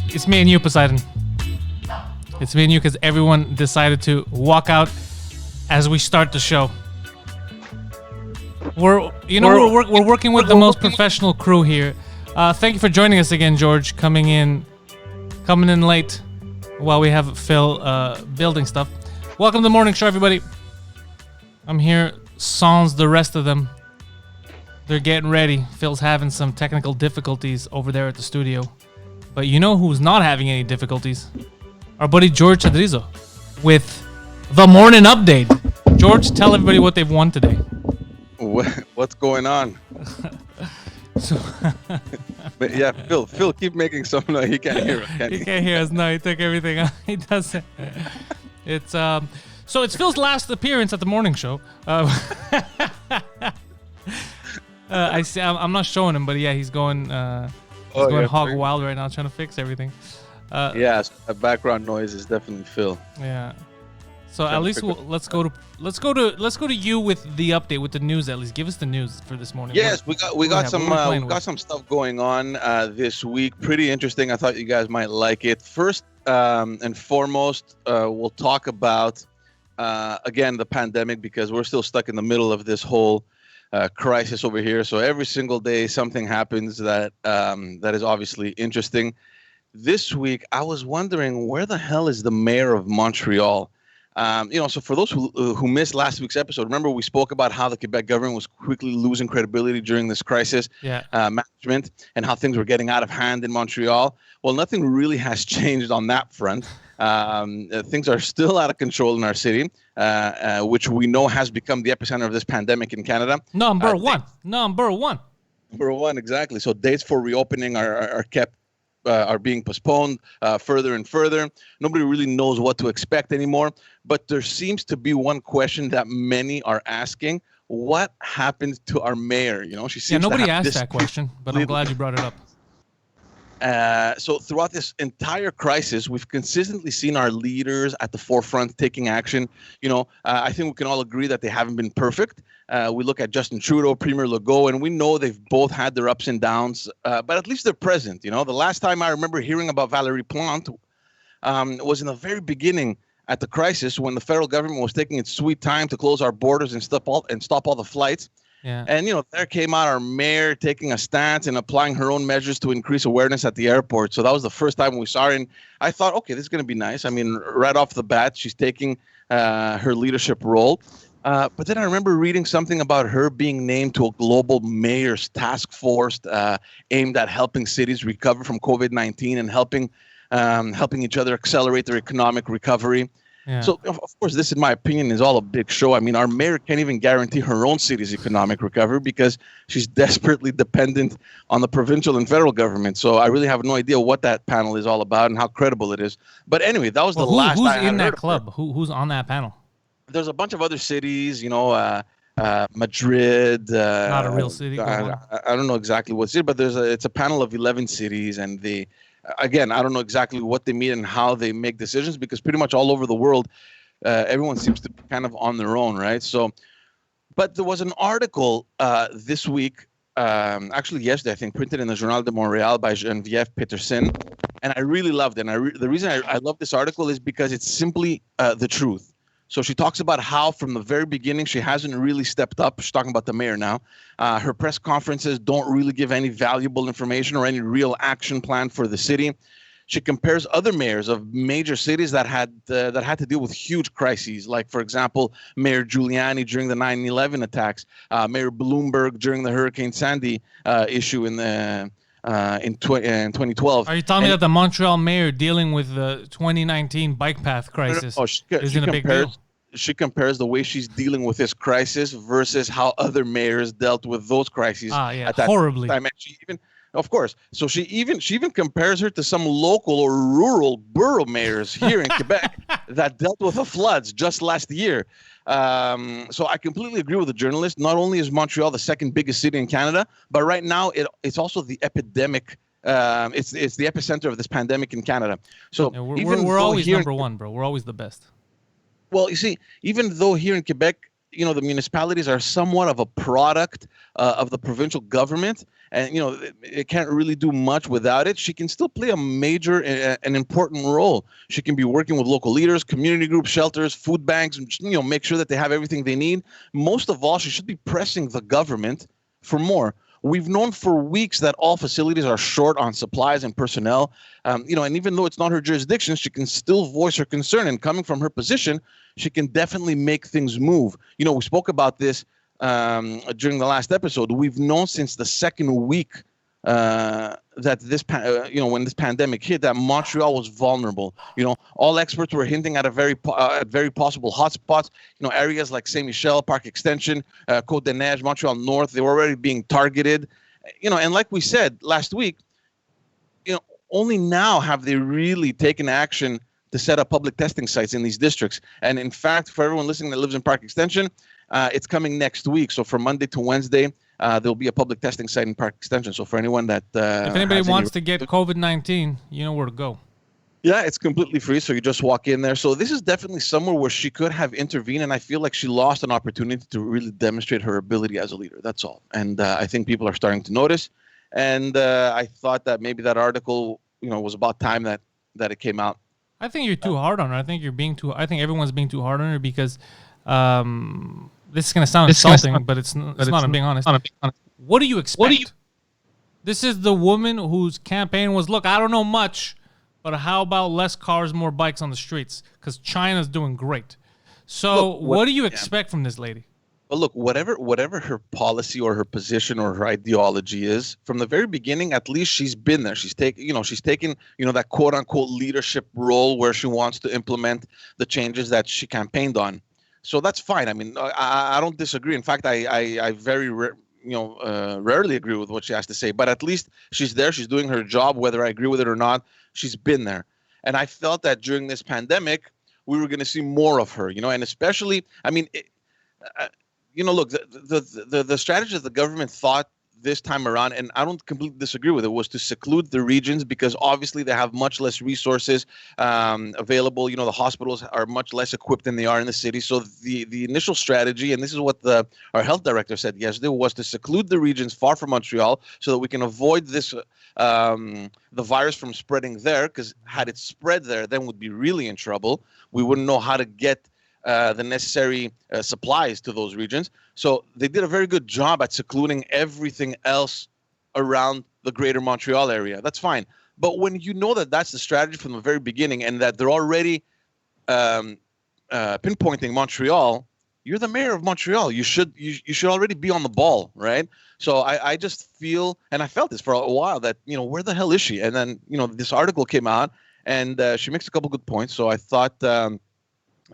It's me and you, Poseidon. It's me and you because everyone decided to walk out as we start the show. We're working with the most professional crew here. Thank you for joining us again, George. Coming in late while we have Phil building stuff. Welcome to the morning show, everybody. I'm here sans the rest of them. They're getting ready. Phil's having some technical difficulties over there at the studio. But you know who's not having any difficulties? Our buddy George Chadrizo with the morning update. George, tell everybody what they've won today. What's going on? But yeah, Phil, keep making some noise. He can't hear us. He can't hear us. No, he took everything out. He doesn't. It's so it's Phil's last appearance at the morning show. I see. I'm not showing him, but yeah, he's going hog wild right now, trying to fix everything. Yes, a background noise is definitely Phil. Yeah. So at least let's go to you with the update, with the news. At least give us the news for this morning. Yes, we got some stuff going on this week. Pretty interesting. I thought you guys might like it. First and foremost, we'll talk about again the pandemic, because we're still stuck in the middle of this whole crisis over here. So every single day something happens that is obviously interesting. This week I was wondering, where the hell is the mayor of Montreal? So for those who missed last week's episode, remember we spoke about how the Quebec government was quickly losing credibility during this crisis management, and how things were getting out of hand in Montreal. Well, nothing really has changed on that front. Things are still out of control in our city, which we know has become the epicenter of this pandemic in Canada. Number one, exactly. So dates for reopening are being postponed further and further. Nobody really knows what to expect anymore. But there seems to be one question that many are asking: what happened to our mayor? She seems nobody asked that question, but I'm glad you brought it up. So throughout this entire crisis, we've consistently seen our leaders at the forefront taking action. I think we can all agree that they haven't been perfect. We look at Justin Trudeau, Premier Legault, and we know they've both had their ups and downs, but at least they're present. The last time I remember hearing about Valérie Plante was in the very beginning at the crisis, when the federal government was taking its sweet time to close our borders and stop all the flights. Yeah. And, there came out our mayor taking a stance and applying her own measures to increase awareness at the airport. So that was the first time we saw her. And I thought, okay, this is going to be nice. I mean, right off the bat, she's taking her leadership role. But then I remember reading something about her being named to a global mayor's task force aimed at helping cities recover from COVID-19 and helping each other accelerate their economic recovery. Yeah. So, of course, this, in my opinion, is all a big show. I mean, our mayor can't even guarantee her own city's economic recovery because she's desperately dependent on the provincial and federal government. So I really have no idea what that panel is all about and how credible it is. But anyway, that was last who's time in that club? Who's on that panel? There's a bunch of other cities, Madrid. Not a real city. I don't know exactly what city, but it's a panel of 11 cities, and again, I don't know exactly what they mean and how they make decisions, because pretty much all over the world, everyone seems to be kind of on their own, right? So, but there was an article this week, actually yesterday, I think, printed in the Journal de Montréal by Geneviève Peterson, and I really loved it. And the reason I love this article is because it's simply the truth. So she talks about how from the very beginning she hasn't really stepped up. She's talking about the mayor now. Her press conferences don't really give any valuable information or any real action plan for the city. She compares other mayors of major cities that had to deal with huge crises, like, for example, Mayor Giuliani during the 9/11 attacks, Mayor Bloomberg during the Hurricane Sandy issue in 2012. Are you telling me that the Montreal mayor dealing with the 2019 bike path crisis isn't a big deal? She compares the way she's dealing with this crisis versus how other mayors dealt with those crises at that horribly time. And she even, of course, so she even compares her to some local or rural borough mayors here in Quebec that dealt with the floods just last year. So I completely agree with the journalist. Not only is Montreal the second biggest city in Canada, but right now it's also the epidemic. It's the epicenter of this pandemic in Canada. So we're always number one, bro. We're always the best. Well, you see, even though here in Quebec, the municipalities are somewhat of a product of the provincial government, and it can't really do much without it. She can still play a major and important role. She can be working with local leaders, community groups, shelters, food banks, and make sure that they have everything they need. Most of all, she should be pressing the government for more. We've known for weeks that all facilities are short on supplies and personnel, and even though it's not her jurisdiction, she can still voice her concern. And coming from her position, she can definitely make things move. We spoke about this during the last episode. We've known since the second week that when this pandemic hit, that Montreal was vulnerable. All experts were hinting at very possible hotspots. Areas like Saint Michel, Parc Extension, Côte des Neiges, Montreal North, they were already being targeted. And like we said last week, only now have they really taken action to set up public testing sites in these districts. And in fact, for everyone listening that lives in Parc Extension, it's coming next week. So from Monday to Wednesday, there'll be a public testing site in Parc Extension. So for anyone that if anybody wants to get COVID-19, you know where to go. Yeah, it's completely free. So you just walk in there. So this is definitely somewhere where she could have intervened. And I feel like she lost an opportunity to really demonstrate her ability as a leader. That's all. And I think people are starting to notice. And I thought that maybe that article, was about time that it came out. I think you're too hard on her. I think everyone's being too hard on her because this is going to sound insulting, but it's not. I'm being honest. What do you expect? This is the woman whose campaign was, look, I don't know much, but how about less cars, more bikes on the streets? Because China's doing great. So what do you expect from this lady? Well, look, whatever her policy or her position or her ideology is, from the very beginning, at least she's been there. She's taken that quote unquote leadership role where she wants to implement the changes that she campaigned on. So that's fine. I mean, I don't disagree. In fact, I very rarely agree with what she has to say. But at least she's there. She's doing her job, whether I agree with it or not. She's been there, and I felt that during this pandemic, we were going to see more of her. And especially, I mean. Look, the strategy that the government thought this time around, and I don't completely disagree with it, was to seclude the regions because obviously they have much less resources available. The hospitals are much less equipped than they are in the city. So the initial strategy, and this is what our health director said yesterday, was to seclude the regions far from Montreal so that we can avoid this the virus from spreading there. Because had it spread there, then we'd be really in trouble. We wouldn't know how to get the necessary supplies to those regions. So they did a very good job at secluding everything else around the greater Montreal area. That's fine. But when you know that that's the strategy from the very beginning and that they're already pinpointing Montreal, you're the mayor of Montreal. You should already be on the ball, right? So I just feel, and I felt this for a while, that, where the hell is she? And then, this article came out and she makes a couple good points. So I thought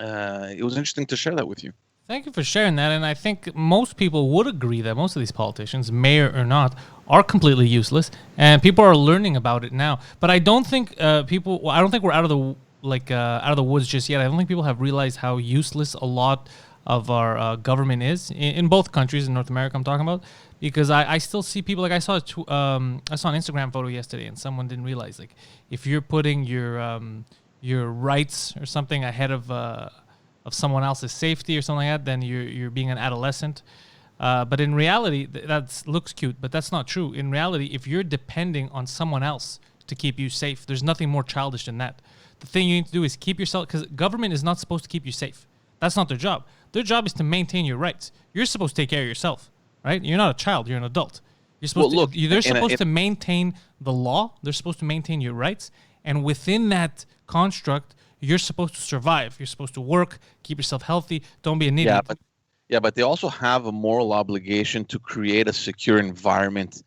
it was interesting to share that with you. Thank you for sharing that. And I think most people would agree that most of these politicians, mayor or not, are completely useless. And people are learning about it now. But I don't think I don't think we're out of the woods just yet. I don't think people have realized how useless a lot of our government is in both countries in North America. I'm talking about, because I still see people, like I saw an Instagram photo yesterday, and someone didn't realize, like, if you're putting your rights or something ahead of someone else's safety or something like that, then you're being an adolescent. But in reality, that looks cute, but that's not true. In reality, if you're depending on someone else to keep you safe, there's nothing more childish than that. The thing you need to do is keep yourself, because government is not supposed to keep you safe. That's not their job. Their job is to maintain your rights. You're supposed to take care of yourself, right? You're not a child. You're an adult. You're supposed they're supposed to maintain the law. They're supposed to maintain your rights. And within that construct, you're supposed to survive. You're supposed to work, keep yourself healthy. Don't be an idiot. But they also have a moral obligation to create a secure environment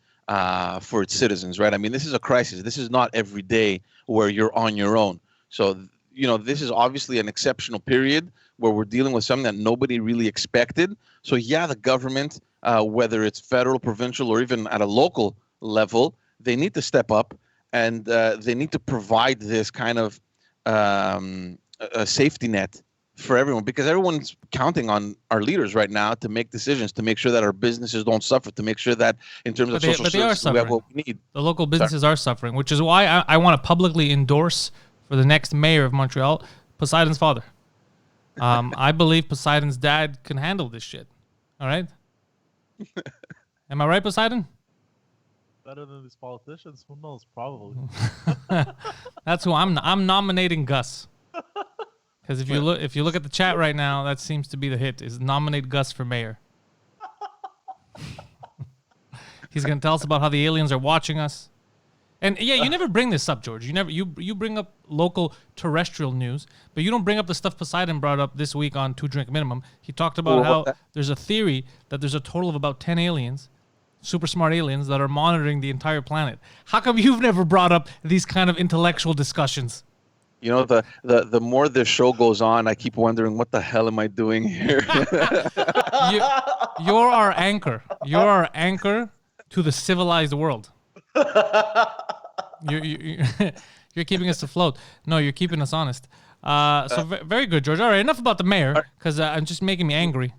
for its citizens, right? I mean, this is a crisis. This is not every day where you're on your own. So, this is obviously an exceptional period where we're dealing with something that nobody really expected. So, yeah, the government, whether it's federal, provincial, or even at a local level, they need to step up. And they need to provide this kind of a safety net for everyone, because everyone's counting on our leaders right now to make decisions, to make sure that our businesses don't suffer, to make sure that in terms of social services, we have what we need. The local businesses are suffering, which is why I want to publicly endorse for the next mayor of Montreal, Poseidon's father. I believe Poseidon's dad can handle this shit. All right? Am I right, Poseidon? Better than these politicians? Who knows? Probably. That's who I'm nominating Gus. Because if you look at the chat right now, that seems to be the hit: is nominate Gus for mayor. He's gonna tell us about how the aliens are watching us. And yeah, you never bring this up, George. You bring up local terrestrial news, but you don't bring up the stuff Poseidon brought up this week on 2 Drink Minimum. He talked about how there's a theory that there's a total of about 10 aliens, super smart aliens, that are monitoring the entire planet. How come you've never brought up these kind of intellectual discussions? You know, the more this show goes on, I keep wondering, what the hell am I doing here? You're our anchor. You're our anchor to the civilized world. You're keeping us afloat. No, you're keeping us honest. Very good, George. All right, enough about the mayor, because I'm just making me angry.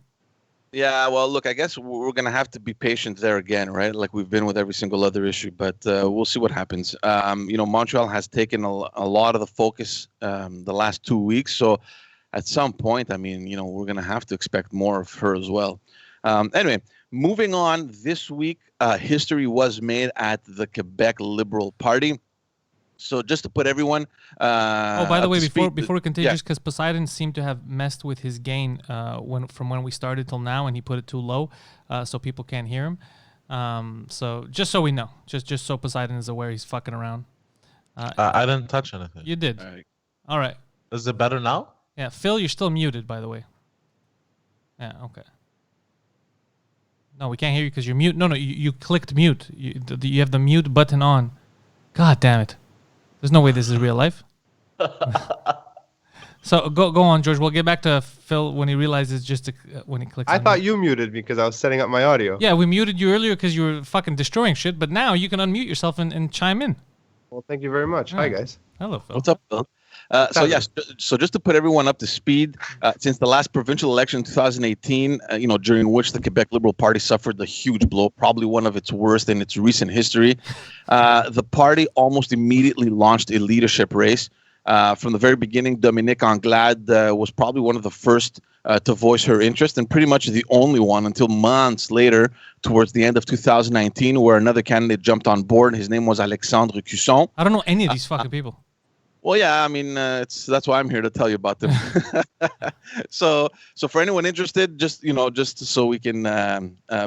Yeah, well, look, I guess we're going to have to be patient there again, right? Like we've been with every single other issue, but we'll see what happens. Montreal has taken a lot of the focus the last 2 weeks. So at some point, we're going to have to expect more of her as well. Anyway, moving on, this week, history was made at the Quebec Liberal Party. So just to put everyone by the way, before we continue, yeah. just because Poseidon seemed to have messed with his gain from when we started till now, and he put it too low, so people can't hear him. So just so we know, just so Poseidon is aware, he's fucking around. I didn't touch anything. You did. All right. Is it better now? Yeah, Phil, you're still muted, by the way. Yeah, okay. No, we can't hear you because you're mute. No, you clicked mute. You have the mute button on. God damn it. There's no way this is real life. So go on, George. We'll get back to Phil when he realizes when he clicks. I thought you muted me because I was setting up my audio. Yeah, we muted you earlier because you were fucking destroying shit, but now you can unmute yourself and chime in. Well, thank you very much. Hi, guys. Hello, Phil. What's up, Phil? So just to put everyone up to speed, since the last provincial election in 2018, during which the Quebec Liberal Party suffered a huge blow, probably one of its worst in its recent history, the party almost immediately launched a leadership race. From the very beginning, Dominique Anglade was probably one of the first to voice her interest, and pretty much the only one until months later, towards the end of 2019, where another candidate jumped on board. His name was Alexandre Cusson. I don't know any of these fucking people. Well, yeah, that's why I'm here to tell you about them. So for anyone interested, just so we can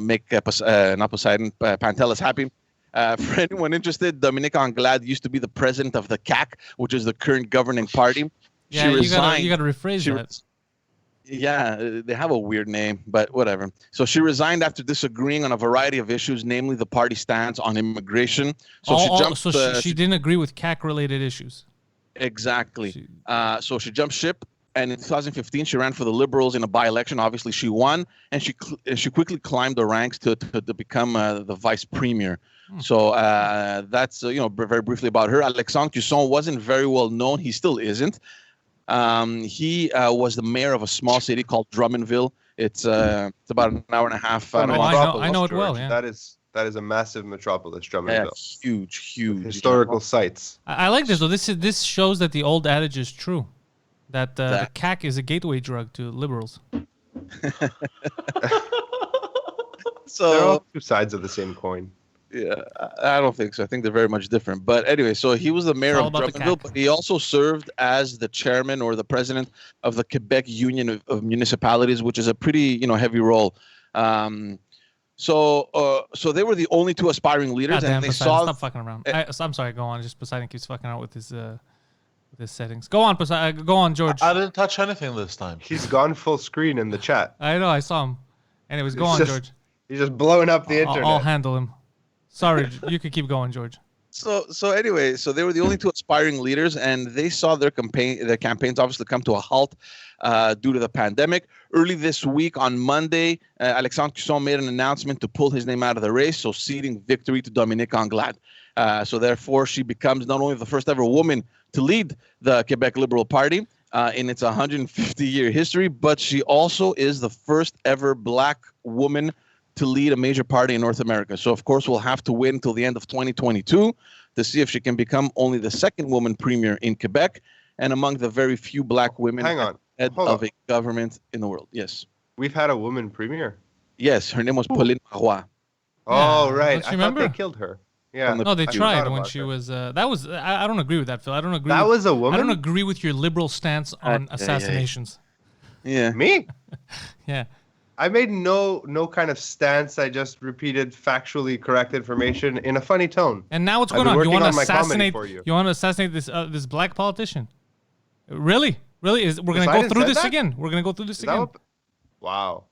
make not Poseidon, Pantelis happy. For anyone interested, Dominique Anglade used to be the president of the CAQ, which is the current governing party. Yeah, she resigned. You got to rephrase that. Yeah, they have a weird name, but whatever. So she resigned after disagreeing on a variety of issues, namely the party stance on immigration. So she didn't agree with CAQ-related issues. Exactly. So she jumped ship, and in 2015 she ran for the Liberals in a by-election. Obviously, she won, and she quickly climbed the ranks to become the vice premier. So that's very briefly about her. Alexandre Cusson wasn't very well known. He still isn't. He was the mayor of a small city called Drummondville. It's about an hour and a half. I know it well. Yeah. That is a massive metropolis, Drummondville. Yeah, huge. Historical sites. I like this though. This shows that the old adage is true, that the CAQ is a gateway drug to liberals. So they're all two sides of the same coin. Yeah, I don't think so. I think they're very much different. But anyway, so he was the mayor of Drummondville, but he also served as the chairman or the president of the Quebec Union of Municipalities, which is a pretty heavy role. So they were the only two aspiring leaders, and they Poseidon, stop fucking around. I'm sorry. Go on. Just Poseidon keeps fucking out with his settings. Go on, Poseidon. Go on, George. I didn't touch anything this time. He's gone full screen in the chat. I know. I saw him. Anyways, go on, George. He's just blowing up the internet. I'll handle him. Sorry, you could keep going, George. So anyway, they were the only two aspiring leaders, and they saw their campaigns obviously come to a halt due to the pandemic. Early this week on Monday, Alexandre Cusson made an announcement to pull his name out of the race, so ceding victory to Dominique Anglade. So therefore, she becomes not only the first ever woman to lead the Quebec Liberal Party in its 150-year history, but she also is the first ever black woman to lead a major party in North America. So, of course, we'll have to wait until the end of 2022 to see if she can become only the second woman premier in Quebec and among the very few black women. Hang on. head Hold of on. a government in the world. Yes. We've had a woman premier. Yes, her name was Pauline Marois. Oh, right. don't you I thought remember? they killed her. Yeah. From the- No, they I tried forgot when about she her. was. That was. I don't agree with that, Phil. I don't agree. That with, was a I don't woman? agree with your liberal stance on yeah, yeah. assassinations. Yeah. Me? Yeah. I made no kind of stance. I just repeated factually correct information in a funny tone. And now what's I've going been on? You working want to on my comedy assassinate? for you. You want to assassinate this black politician? Really? We're gonna go Poseidon through said this that? again. We're gonna go through this Is that again. what? Wow.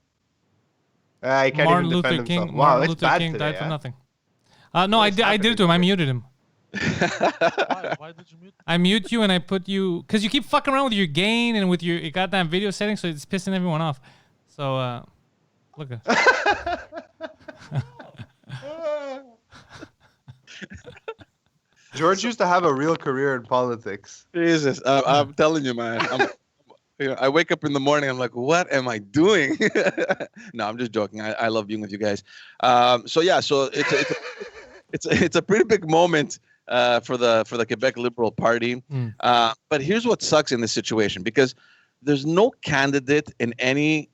He can't Martin even Luther defend King. himself. Wow, Martin it's Luther bad King today, died for huh? nothing. No, What is I did it to him. I happening muted him. Why did you mute? I mute you and I put you because you keep fucking around with your gain and with your goddamn video settings, so it's pissing everyone off. So look. George used to have a real career in politics. Jesus, I'm telling you, man. I wake up in the morning. I'm like, what am I doing? No, I'm just joking. I love being with you guys. So it's a pretty big moment for the Quebec Liberal Party. But here's what sucks in this situation, because there's no candidate in any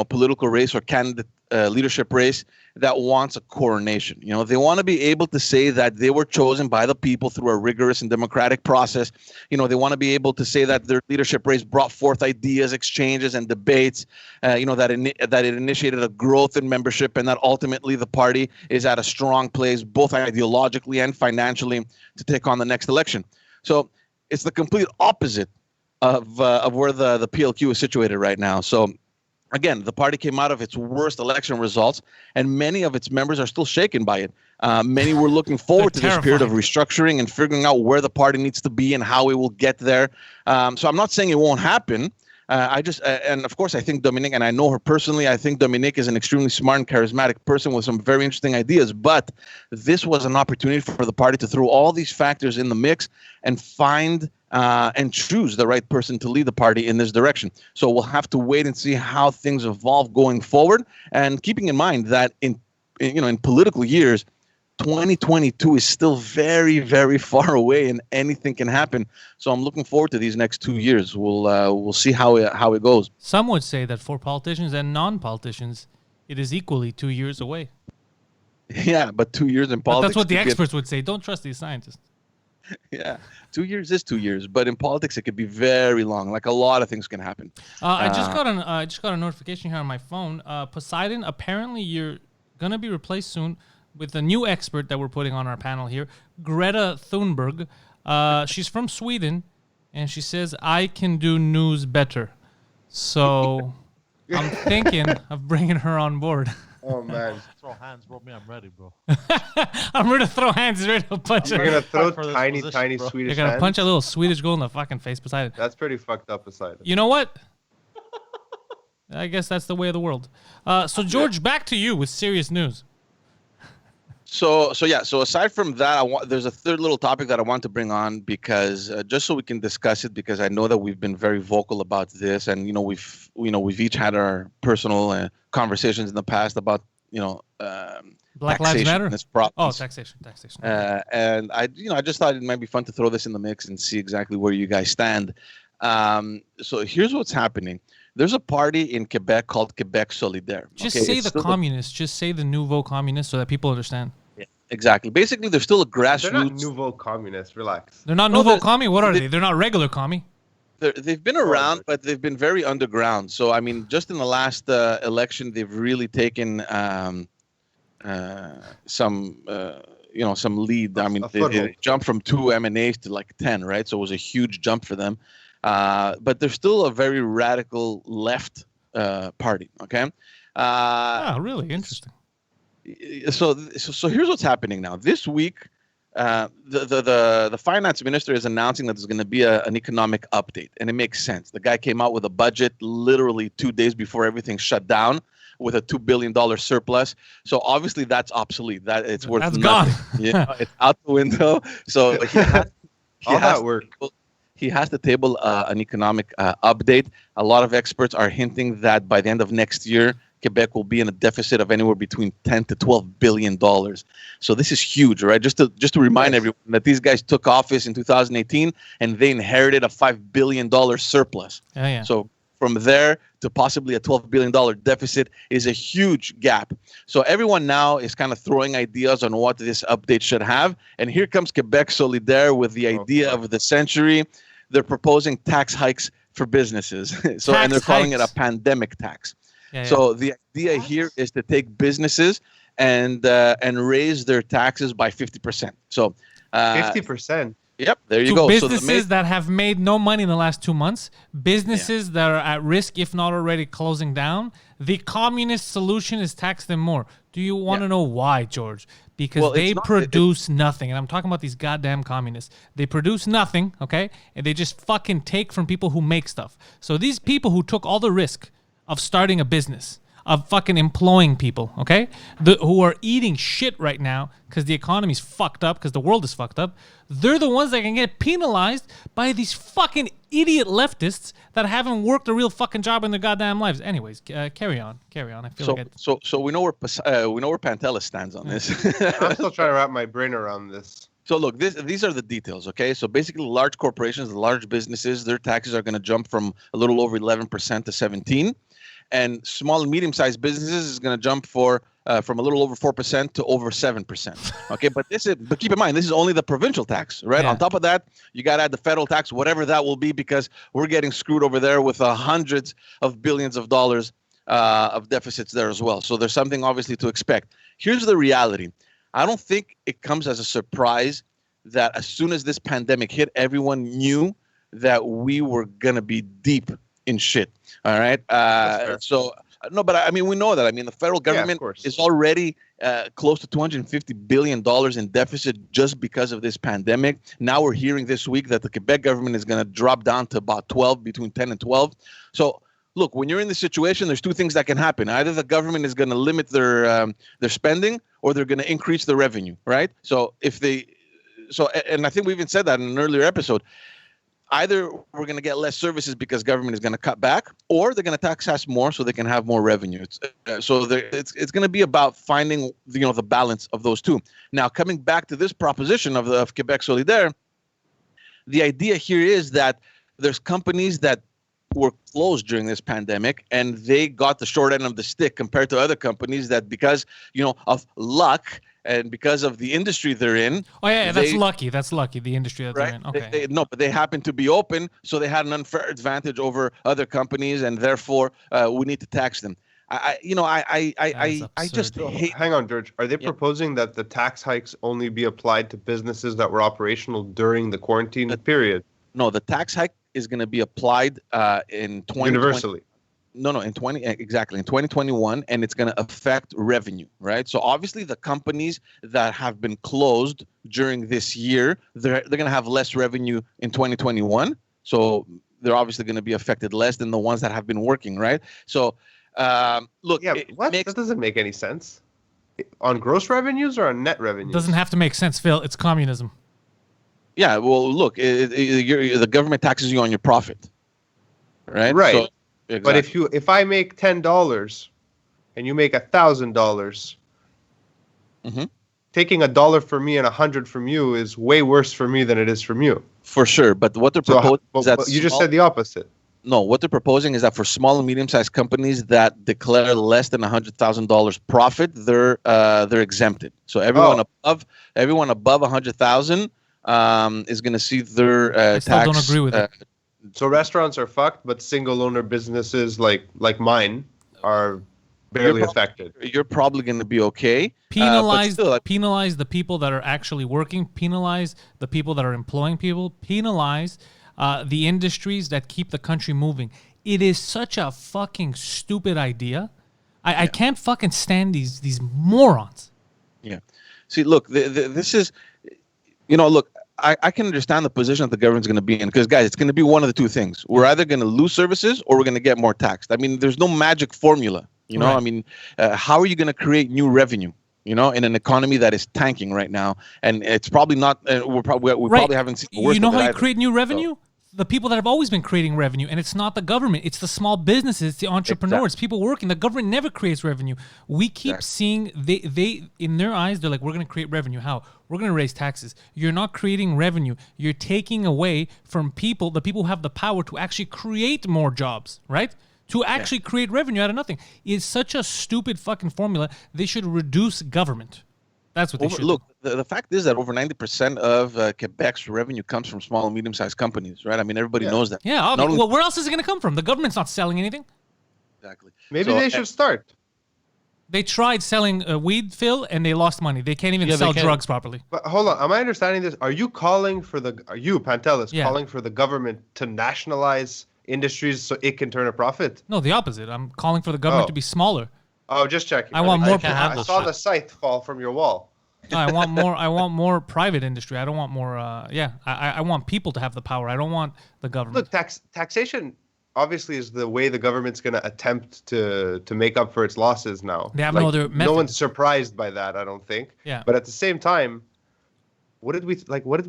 political race or candidate leadership race that wants a coronation. They want to be able to say that they were chosen by the people through a rigorous and democratic process. They want to be able to say that their leadership race brought forth ideas, exchanges, and debates. That it initiated a growth in membership, and that ultimately the party is at a strong place, both ideologically and financially, to take on the next election. So it's the complete opposite of where the PLQ is situated right now. So again, the party came out of its worst election results, and many of its members are still shaken by it. Many were looking forward to this period of restructuring and figuring out where the party needs to be and how it will get there. So I'm not saying it won't happen. And of course, I think Dominique, and I know her personally, I think Dominique is an extremely smart and charismatic person with some very interesting ideas. But this was an opportunity for the party to throw all these factors in the mix and find and choose the right person to lead the party in this direction. So we'll have to wait and see how things evolve going forward. And keeping in mind that in political years, 2022 is still very, very far away, and anything can happen. So I'm looking forward to these next 2 years. We'll see how it goes. Some would say that for politicians and non-politicians, it is equally 2 years away. Yeah, but 2 years in But politics. that's what the experts would say. Don't trust these scientists. Yeah, 2 years is 2 years, but in politics it could be very long. Like, a lot of things can happen. I just got a notification here on my phone. Poseidon, apparently you're gonna be replaced soon with a new expert that we're putting on our panel here, Greta Thunberg. She's from Sweden, and she says I can do news better. So I'm thinking of bringing her on board. Oh, man. Throw hands, bro. Me, I'm ready, bro. I'm ready to throw hands. Ready to punch You're her. going to throw for this tiny position, bro. You're Swedish gonna hands? punch a little Swedish girl in the fucking face, Poseidon. That's pretty fucked up, Poseidon. You know what? I guess that's the way of the world. So George, back to you with serious news. So aside from that, there's a third little topic that I want to bring on, because just so we can discuss it, because I know that we've been very vocal about this, and we've each had our personal conversations in the past about Black Lives taxation Matter. and its problems. Taxation. And I just thought it might be fun to throw this in the mix and see exactly where you guys stand. So here's what's happening. There's a party in Quebec called Quebec Solidaire. Just say the communists. Just say the nouveau communists so that people understand. Yeah, exactly. Basically, there's still a grassroots. They're not nouveau communists. Relax. They're not nouveau commie. What are they? They're not regular commie. They've been around, but they've been very underground. So, I mean, just in the last election, they've really taken some lead. I mean, they jumped from 2 MNAs to like 10, right? So it was a huge jump for them. But they're still a very radical left party. Okay. Really interesting. So here's what's happening now. This week, the finance minister is announcing that there's going to be an economic update, and it makes sense. The guy came out with a budget literally 2 days before everything shut down, with a $2 billion surplus. So obviously that's obsolete. That it's worth That's nothing. gone. It's out the window. So he has to table an economic update. A lot of experts are hinting that by the end of next year, Quebec will be in a deficit of anywhere between 10 to 12 billion dollars. So this is huge, right? Just to remind everyone that these guys took office in 2018 and they inherited a $5 billion surplus. Yeah. So from there to possibly a $12 billion deficit is a huge gap. So everyone now is kind of throwing ideas on what this update should have. And here comes Quebec Solidaire with the idea of the century. They're proposing tax hikes for businesses. And they're calling it a pandemic tax. So the idea here is to take businesses and raise their taxes by 50%. So 50%. Yep, there you to go. Businesses that have made no money in the last 2 months, businesses that are at risk, if not already closing down, the communist solution is tax them more. Do you want to know why, George? Because they produce nothing. And I'm talking about these goddamn communists. They produce nothing, okay? And they just fucking take from people who make stuff. So these people who took all the risk of starting a business, of fucking employing people, okay? Who are eating shit right now because the economy's fucked up, because the world is fucked up, they're the ones that can get penalized by these fucking idiot leftists that haven't worked a real fucking job in their goddamn lives. Anyways, carry on. I feel so we know where Pantelis stands on this. I'm still trying to wrap my brain around this. So look, these are the details, okay? So basically, large corporations, large businesses, their taxes are going to jump from a little over 11% to 17%. And small and medium-sized businesses is going to jump from a little over 4% to over 7%. Okay, but keep in mind, this is only the provincial tax, right? On top of that, you got to add the federal tax, whatever that will be, because we're getting screwed over there with hundreds of billions of dollars of deficits there as well. So there's something obviously to expect. Here's the reality. I don't think it comes as a surprise that as soon as this pandemic hit, everyone knew that we were going to be deep in shit. All right. So no, but I mean, we know that. I mean, the federal government is already close to $250 billion in deficit just because of this pandemic. Now we're hearing this week that the Quebec government is going to drop down to about 12, between 10 and 12. So look, when you're in this situation, there's two things that can happen. Either the government is going to limit their spending, or they're going to increase the revenue. Right. So and I think we even said that in an earlier episode. Either we're going to get less services because government is going to cut back, or they're going to tax us more so they can have more revenue. It's going to be about finding the balance of those two. Now, coming back to this proposition of Quebec Solidaire, the idea here is that there's companies that were closed during this pandemic and they got the short end of the stick compared to other companies that, because of luck and because of the industry they're in. Oh yeah, that's lucky. That's lucky. The industry that they're in. Okay. But they happen to be open, so they had an unfair advantage over other companies, and therefore we need to tax them. I just hate. Hang on, George. Are they proposing that the tax hikes only be applied to businesses that were operational during the quarantine period? No, the tax hike is going to be applied in 2020. Universally. No, in 2021, and it's going to affect revenue, right? So obviously the companies that have been closed during this year, they're going to have less revenue in 2021. So they're obviously going to be affected less than the ones that have been working, right? So look, that doesn't make any sense. On gross revenues or on net revenues? Doesn't have to make sense, Phil. It's communism. Yeah, well, look, the government taxes you on your profit, right? Right. So, exactly. But if I make $10 and you make $1,000, taking $1 from me and 100 from you is way worse for me than it is from you. For sure, but what they're proposing is that you just said the opposite. No, what they're proposing is that for small and medium-sized companies that declare less than $100,000 profit, they're exempted. So everyone above $100,000 is going to see their tax. I still don't agree with it. So restaurants are fucked, but single-owner businesses like mine are barely affected. You're probably going to be okay. Penalize the people that are actually working. Penalize the people that are employing people. Penalize the industries that keep the country moving. It is such a fucking stupid idea. I can't fucking stand these morons. Yeah. See, look, this is, look, I can understand the position that the government's going to be in, because, guys, it's going to be one of the two things. We're either going to lose services or we're going to get more taxed. I mean, there's no magic formula, Right. I mean, how are you going to create new revenue, in an economy that is tanking right now? And it's probably not, we probably haven't seen the worst of it how you either. create new revenue? the people that have always been creating revenue, and it's not the government, it's the small businesses, it's the entrepreneurs, people working. The government never creates revenue. We keep seeing they in their eyes, they're like, we're going to create revenue. How? We're going to raise taxes. You're not creating revenue. You're taking away from people, the people who have the power to actually create more jobs, right? To actually create revenue out of nothing. It's such a stupid fucking formula. They should reduce government. That's what they should look, do. the fact is that over 90% of Quebec's revenue comes from small and medium-sized companies, right? I mean, everybody knows that. Yeah, well, where else is it going to come from? The government's not selling anything. Exactly. Maybe they should start. They tried selling weed, Phil, and they lost money. They can't even sell drugs properly. But hold on, am I understanding this? Are you Pantelis, calling for the government to nationalize industries so it can turn a profit? No, the opposite. I'm calling for the government to be smaller. Oh, just checking. I want more. I saw the scythe fall from your wall. No, I want more. I want more private industry. I don't want more. I want people to have the power. I don't want the government. Look, taxation obviously is the way the government's going to attempt to make up for its losses now. They have no other method. No one's surprised by that, I don't think. Yeah. But at the same time, what did we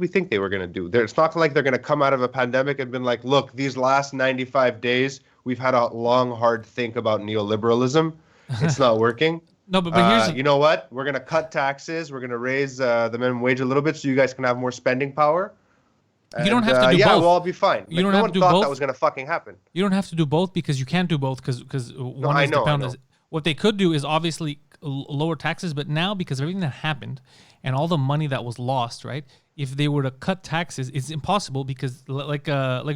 think they were going to do? It's not like they're going to come out of a pandemic and been like, look, these last 95 days, we've had a long, hard think about neoliberalism. It's not working. No, but here's you know what? We're going to cut taxes. We're going to raise the minimum wage a little bit so you guys can have more spending power. And, you don't have to do both. Yeah, we'll all be fine. You don't no have one to do thought both. that was going to fucking happen. You don't have to do both because you can't do both because one is dependent. What they could do is obviously lower taxes, but now because of everything that happened and all the money that was lost, right? If they were to cut taxes, it's impossible because, like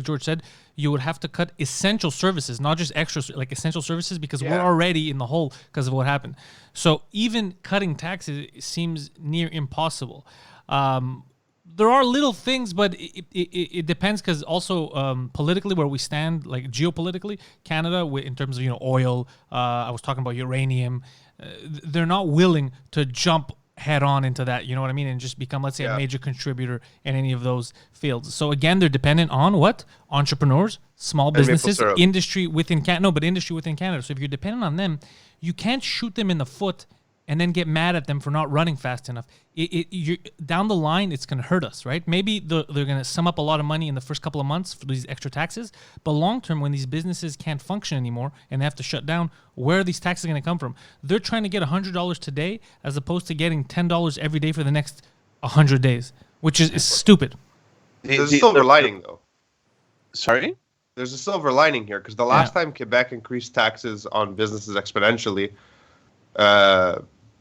George said, you would have to cut essential services, not just extra, like essential services, because we're already in the hole because of what happened. So even cutting taxes seems near impossible. There are little things, but it depends because also politically where we stand, like geopolitically, Canada in terms of oil. I was talking about uranium. They're not willing to jump head on into that, you know what I mean, and just become, let's say, a major contributor in any of those fields. So again, they're dependent on what? Entrepreneurs, small businesses, industry within Canada. No, but industry within Canada. So if you're dependent on them, you can't shoot them in the foot and then get mad at them for not running fast enough. You're, down the line, it's going to hurt us, right? Maybe they're going to sum up a lot of money in the first couple of months for these extra taxes, but long term, when these businesses can't function anymore and they have to shut down, where are these taxes going to come from? They're trying to get $100 today as opposed to getting $10 every day for the next 100 days, which is stupid. There's a silver lining, though. Sorry? There's a silver lining here, because the last time Quebec increased taxes on businesses exponentially,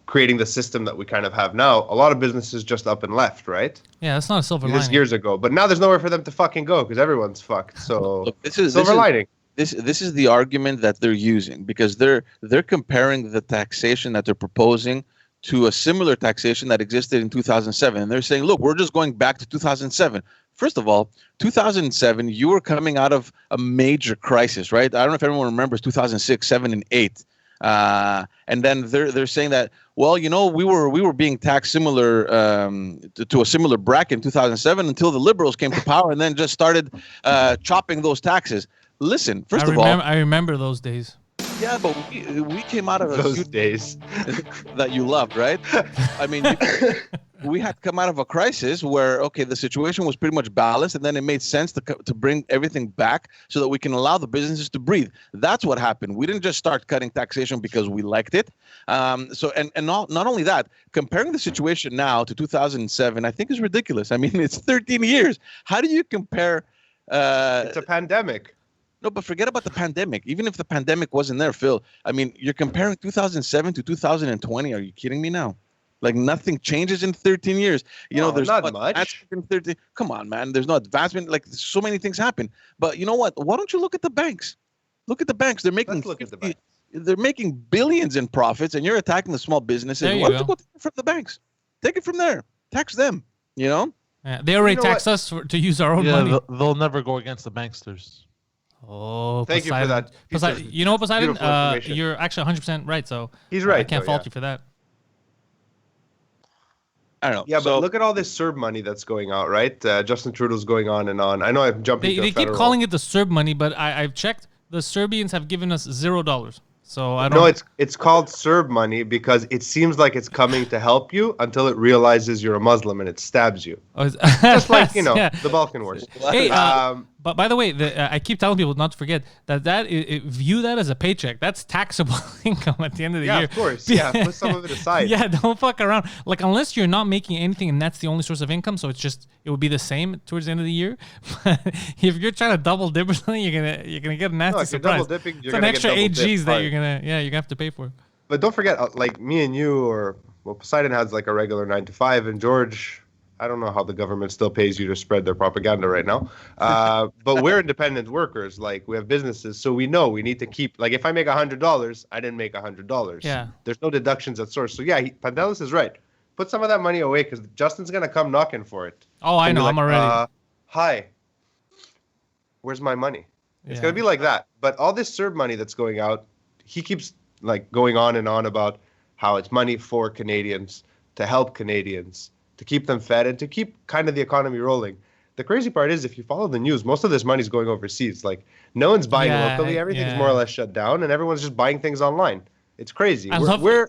creating the system that we kind of have now, a lot of businesses just up and left, right? Yeah, that's not a silver lining. This years ago. But now there's nowhere for them to fucking go because everyone's fucked. So look, silver lining. This is the argument that they're using because they're comparing the taxation that they're proposing to a similar taxation that existed in 2007. And they're saying, look, we're just going back to 2007. First of all, 2007, you were coming out of a major crisis, right? I don't know if everyone remembers 2006, 7, and 8. And then they're saying that, well, we were being taxed similar to a similar bracket in 2007 until the Liberals came to power and then just started chopping those taxes. Listen, first of all, I remember those days. Yeah, but we came out of those days that you loved, right? I mean, we had come out of a crisis where, okay, the situation was pretty much balanced, and then it made sense to bring everything back so that we can allow the businesses to breathe. That's what happened. We didn't just start cutting taxation because we liked it. So not only that, comparing the situation now to 2007, I think is ridiculous. I mean, it's 13 years. How do you compare? It's a pandemic. No, but forget about the pandemic. Even if the pandemic wasn't there, Phil, I mean, you're comparing 2007 to 2020. Are you kidding me now? Like nothing changes in 13 years. There's not much. In 13. Come on, man. There's no advancement. Like so many things happen. But you know what? Why don't you look at the banks? Look at the banks. They're making they're making billions in profits, and you're attacking the small businesses. Why don't you go take it from the banks? Take it from there. Tax them. Yeah, they already taxed us to use our own money. They'll never go against the banksters. Oh, thank Poseidon. you for that. You know what, Poseidon? You're actually 100% right. So he's right. I can't fault you for that. I don't know. Yeah, but look at all this CERB money that's going out, right? Justin Trudeau's going on and on. I know I'm jumping. They keep calling it the CERB money, but I've checked. The Serbians have given us $0. So I don't. No, it's called CERB money because it seems like it's coming to help you until it realizes you're a Muslim and it stabs you. Oh, just like the Balkan Wars. Hey, But by the way, I keep telling people not to forget that view that as a paycheck. That's taxable income at the end of the year. Yeah, of course. Yeah, put some of it aside. Yeah, don't fuck around. Like, unless you're not making anything and that's the only source of income, so it would be the same towards the end of the year. But if you're trying to double dip or something, you're gonna get a nasty surprise. Double dipping, it's an extra 8 Gs that you're gonna have to pay for. But don't forget, like me and you, Poseidon has like a regular 9 to 5, and George, I don't know how the government still pays you to spread their propaganda right now. But we're independent workers. Like, we have businesses, so we know we need to keep. Like, if I make $100, I didn't make $100. Yeah. There's no deductions at source. So yeah, Pantelis is right. Put some of that money away because Justin's gonna come knocking for it. Oh, I know. I'm already. Hi. Where's my money? It's gonna be like that. But all this CERB money that's going out, he keeps like going on and on about how it's money for Canadians, to help Canadians, to keep them fed, and to keep kind of the economy rolling. The crazy part is, if you follow the news, most of this money is going overseas. Like, no one's buying locally. Everything's more or less shut down, and everyone's just buying things online. It's crazy. We're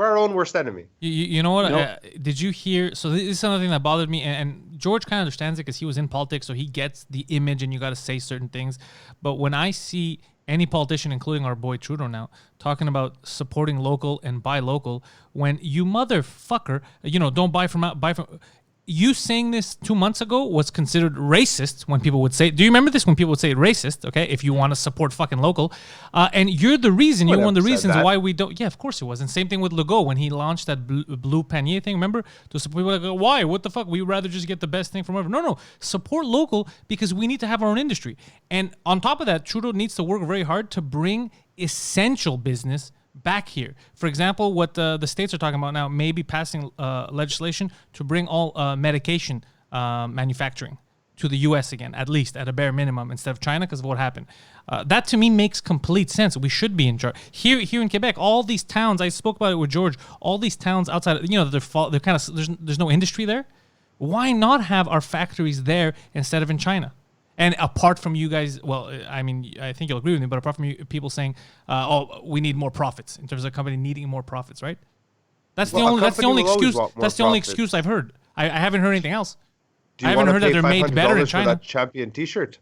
our own worst enemy. You know what? Did you hear? So this is something that bothered me, and George kind of understands it because he was in politics, so he gets the image, and you got to say certain things. But when I see any politician, including our boy Trudeau now, talking about supporting local and buy local, when you motherfucker, don't buy from. You saying this 2 months ago was considered racist when people would say. Do you remember this when people would say racist? Okay, if you want to support fucking local, and you're the reason. You're one of the reasons why we don't. Yeah, of course it was. And same thing with Legault when he launched that blue panier thing. Remember, to support people like, why? What the fuck? We'd rather just get the best thing from wherever. No, support local because we need to have our own industry. And on top of that, Trudeau needs to work very hard to bring essential business back here. For example, what the states are talking about now, maybe passing legislation to bring all medication manufacturing to the U.S. again, at least at a bare minimum, instead of China, because of what happened. That to me makes complete sense. We should be in charge here in Quebec. All these towns, I spoke about it with George. All these towns outside, they're kind of there's no industry there. Why not have our factories there instead of in China? And apart from you guys, well, I mean, I think you'll agree with me, but apart from people saying, we need more profits, in terms of a company needing more profits, right? That's the only excuse. That's the only excuse I've heard. I haven't heard anything else. I haven't heard that they're made better in China. For that champion T-shirt.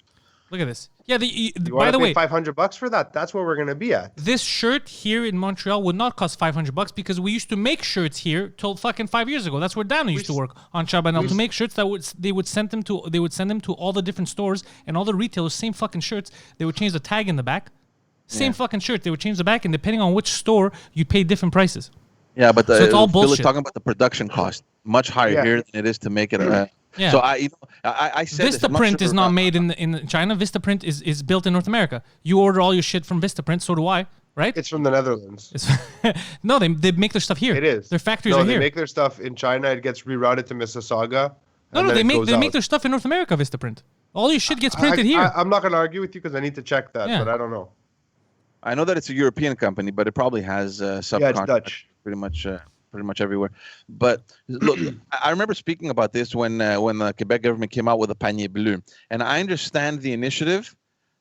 Look at this. Yeah, by the way, $500 for that. That's where we're gonna be at. This shirt here in Montreal would not cost $500 because we used to make shirts here till fucking 5 years ago. That's where Dana used to work on Chabanel to make shirts that they would send them to all the different stores and all the retailers. Same fucking shirts. They would change the tag in the back. Same fucking shirt. They would change the back, and depending on which store, you pay different prices. Yeah, but so it's all bullshit. Talking about the production cost, much higher here than it is to make it. Yeah. So I said Vistaprint is not made in China. Vistaprint is built in North America. You order all your shit from Vistaprint, so do I, right? It's from the Netherlands. No, they make their stuff here. It is. Their factories are here. They make their stuff in China. It gets rerouted to Mississauga. No, they make their stuff in North America. Vistaprint. All your shit gets printed here. I'm not gonna argue with you because I need to check that, but I don't know. I know that it's a European company, but it probably has subcontractors. Yeah, it's Dutch. Pretty much everywhere. But look, I remember speaking about this when the Quebec government came out with a panier bleu, and I understand the initiative,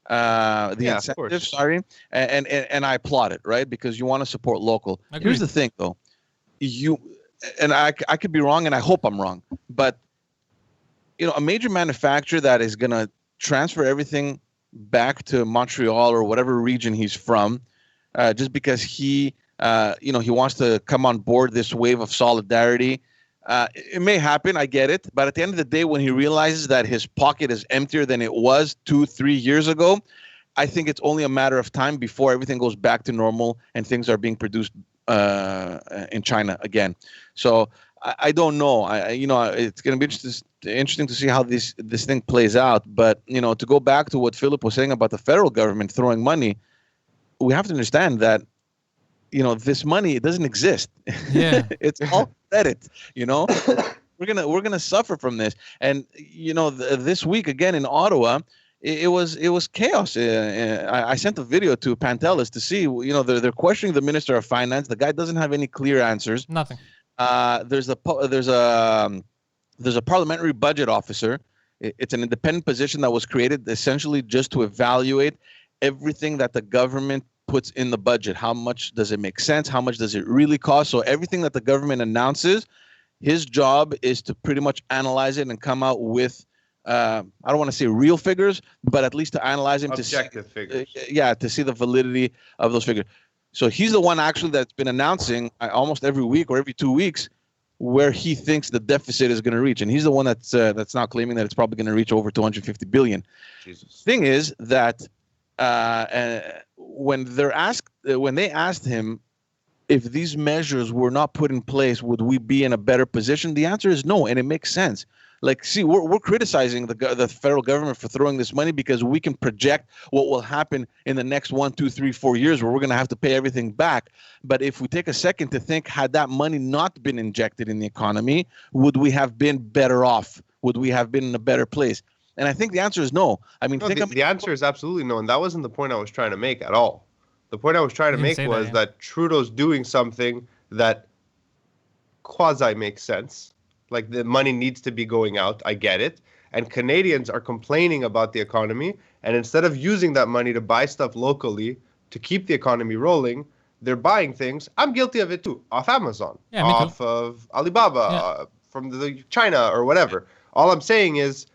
the incentive. Sorry, and I applaud it, right? Because you want to support local. Agreed. Here's the thing, though, I could be wrong, and I hope I'm wrong, but a major manufacturer that is gonna transfer everything back to Montreal or whatever region he's from, just because he wants to come on board this wave of solidarity. It may happen, I get it, but at the end of the day, when he realizes that his pocket is emptier than it was 2-3 years ago, I think it's only a matter of time before everything goes back to normal and things are being produced in China again. So I don't know. It's going to be interesting to see how this thing plays out. But to go back to what Philip was saying about the federal government throwing money, we have to understand that this money, it doesn't exist. Yeah. It's all credit, We're gonna suffer from this. And this week again in Ottawa, it was chaos. I sent a video to Pantelis to see, they're questioning the Minister of Finance. The guy doesn't have any clear answers. Nothing. There's a parliamentary budget officer. It's an independent position that was created essentially just to evaluate everything that the government puts in the budget. How much does it make sense? How much does it really cost? So everything that the government announces, his job is to pretty much analyze it and come out with I don't want to say real figures, but at least to analyze them, Objective figures. To see the validity of those figures. So he's the one actually that's been announcing almost every week or every 2 weeks where he thinks the deficit is going to reach, and he's the one that's now claiming that it's probably going to reach over 250 billion. Jesus. Thing is that when they asked him if these measures were not put in place, would we be in a better position? The answer is no, and it makes sense. Like, see, we're criticizing the federal government for throwing this money because we can project what will happen in the next 1, 2, 3, 4 years where we're going to have to pay everything back. But if we take a second to think, had that money not been injected in the economy, would we have been better off? Would we have been in a better place? And I think the answer is no. I mean, the answer is absolutely no, and that wasn't the point I was trying to make at all. The point I was trying to make was that Trudeau's doing something that quasi makes sense. Like, the money needs to be going out. I get it. And Canadians are complaining about the economy. And instead of using that money to buy stuff locally to keep the economy rolling, they're buying things. I'm guilty of it too. Off Amazon, off of Alibaba, from the China or whatever. All I'm saying is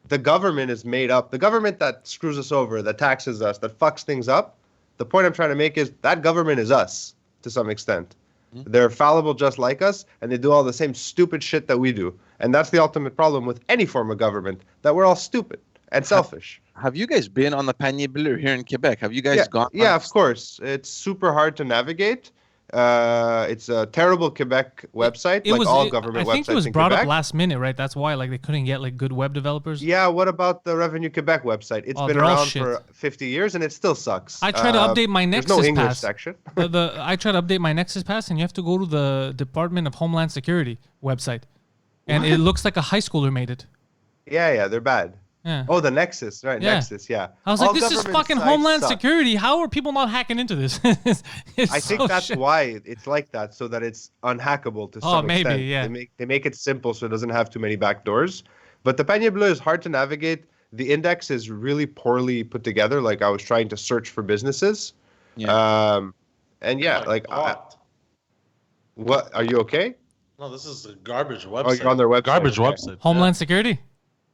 the government is made up. The government that screws us over, that taxes us, that fucks things up. The point I'm trying to make is that government is us to some extent. They're fallible just like us, and they do all the same stupid shit that we do. And that's the ultimate problem with any form of government, that we're all stupid and selfish. Have you guys been on the Panier Bleu here in Quebec? Have you guys gone? Yeah, of course. It's super hard to navigate. It's a terrible Quebec website, all government websites in Quebec. I think it was brought up last minute, right? That's why they couldn't get good web developers. Yeah, what about the Revenue Quebec website? It's been around for 50 years and it still sucks. I try to update my Nexus Pass. There's no English section. I try to update my Nexus Pass and you have to go to the Department of Homeland Security website. And it looks like a high schooler made it. Yeah, they're bad. Yeah. Oh, the Nexus, right? Yeah. Nexus, yeah. I was like, this is fucking Homeland Security. How are people not hacking into this? I think that's why it's like that, so that it's unhackable to some extent. Maybe, yeah. They make it simple so it doesn't have too many backdoors. But the Panier Bleu is hard to navigate. The index is really poorly put together. Like, I was trying to search for businesses. Yeah. What? Are you okay? No, this is a garbage website. Oh, you're on their website. Garbage website. Homeland Security?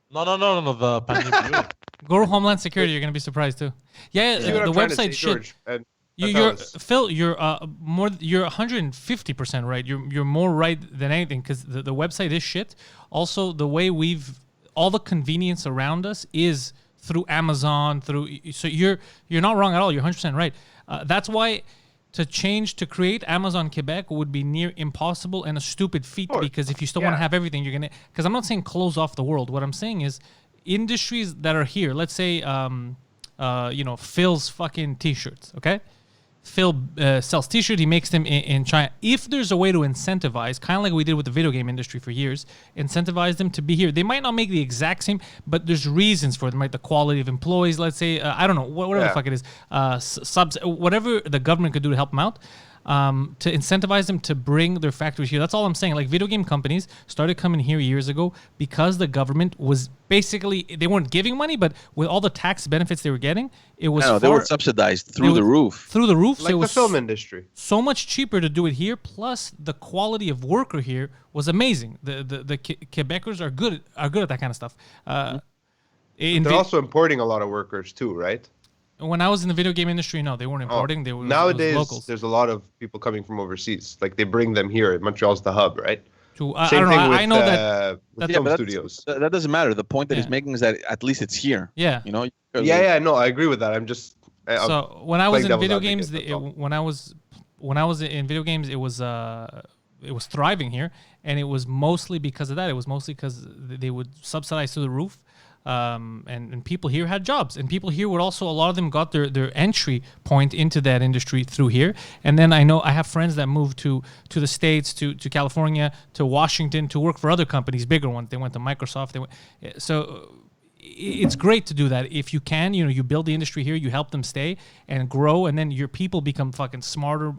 No. The Panier Bleu. Go to Homeland Security. You're gonna be surprised too. Yeah, the website shit. Phil, you're 150% right. You're more right than anything because the website is shit. Also, the way all the convenience around us is through Amazon. So you're not wrong at all. You're 100% right. That's why to create Amazon Quebec would be near impossible and a stupid feat because if you still want to have everything, you're gonna. Because I'm not saying close off the world. What I'm saying is industries that are here. Let's say, Phil's fucking t-shirts. Okay, Phil sells t-shirts. He makes them in China. If there's a way to incentivize, kind of like we did with the video game industry for years, incentivize them to be here. They might not make the exact same, but there's reasons for them, right? The quality of employees, let's say, I don't know, whatever the fuck it is, subs, whatever the government could do to help them out. To incentivize them to bring their factories here. That's all I'm saying. Like, video game companies started coming here years ago because the government was basically, they weren't giving money, but with all the tax benefits they were getting, it was they were subsidized through the roof. Through the roof. Like so it was the film industry. So much cheaper to do it here, plus the quality of worker here was amazing. The Quebecers are good at that kind of stuff. They're also importing a lot of workers too, right? When I was in the video game industry, no, they weren't importing. They were nowadays. Locals. There's a lot of people coming from overseas. Like, they bring them here. Montreal's the hub, right? I don't know. I know that film studios. That doesn't matter. The point that he's making is that at least it's here. Yeah. You know. No, I agree with that. I'm just. So when I was in video games, when I was in video games, it was thriving here, and it was mostly because of that. It was mostly because they would subsidize to the roof. And people here had jobs, and people here would also, a lot of them got their entry point into that industry through here. And then I have friends that moved to the States, to California, to Washington to work for other companies, bigger ones. They went to Microsoft. So it's great to do that. If you can, you build the industry here, you help them stay and grow, and then your people become fucking smarter,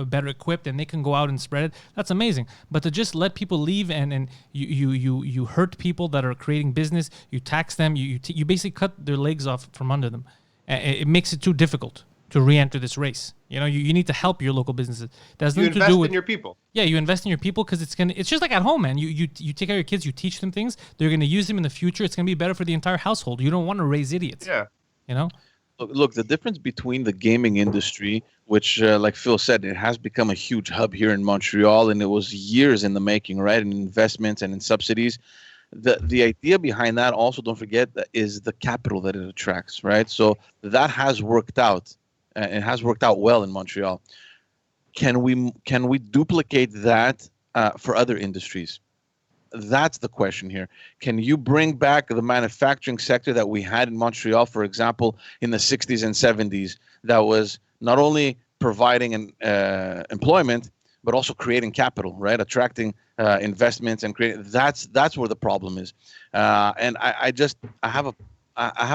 better equipped, and they can go out and spread it. That's amazing. But to just let people leave and you hurt people that are creating business, you tax them, you basically cut their legs off from under them. It makes it too difficult. to re-enter this race. You know, you need to help your local businesses. That's You nothing to invest do with in your people. Yeah, you invest in your people because it's just like at home, man. You take care of your kids, you teach them things. They're gonna use them in the future. It's gonna be better for the entire household. You don't want to raise idiots. Yeah. You know. Look, the difference between the gaming industry, which, like Phil said, it has become a huge hub here in Montreal, and it was years in the making, right? In investments and in subsidies. The idea behind that, also, don't forget, that is the capital that it attracts, right? So that has worked out, and it has worked out well in Montreal. Can we duplicate that for other industries? That's the question here. Can you bring back the manufacturing sector that we had in Montreal, for example, in the 60s and 70s, that was not only providing employment, but also creating capital, right? Attracting investments and creating. That's where the problem is, and I have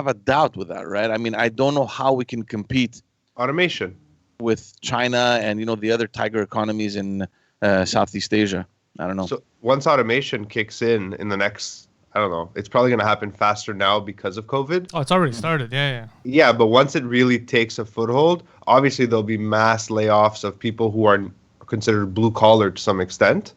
a doubt with that, right? I mean, I don't know how we can compete Automation. with China and the other tiger economies in Southeast Asia. I don't know. So once automation kicks in the next, I don't know, it's probably going to happen faster now because of COVID. Oh, it's already started. Yeah. Yeah, but once it really takes a foothold, obviously there'll be mass layoffs of people who are considered blue collar to some extent.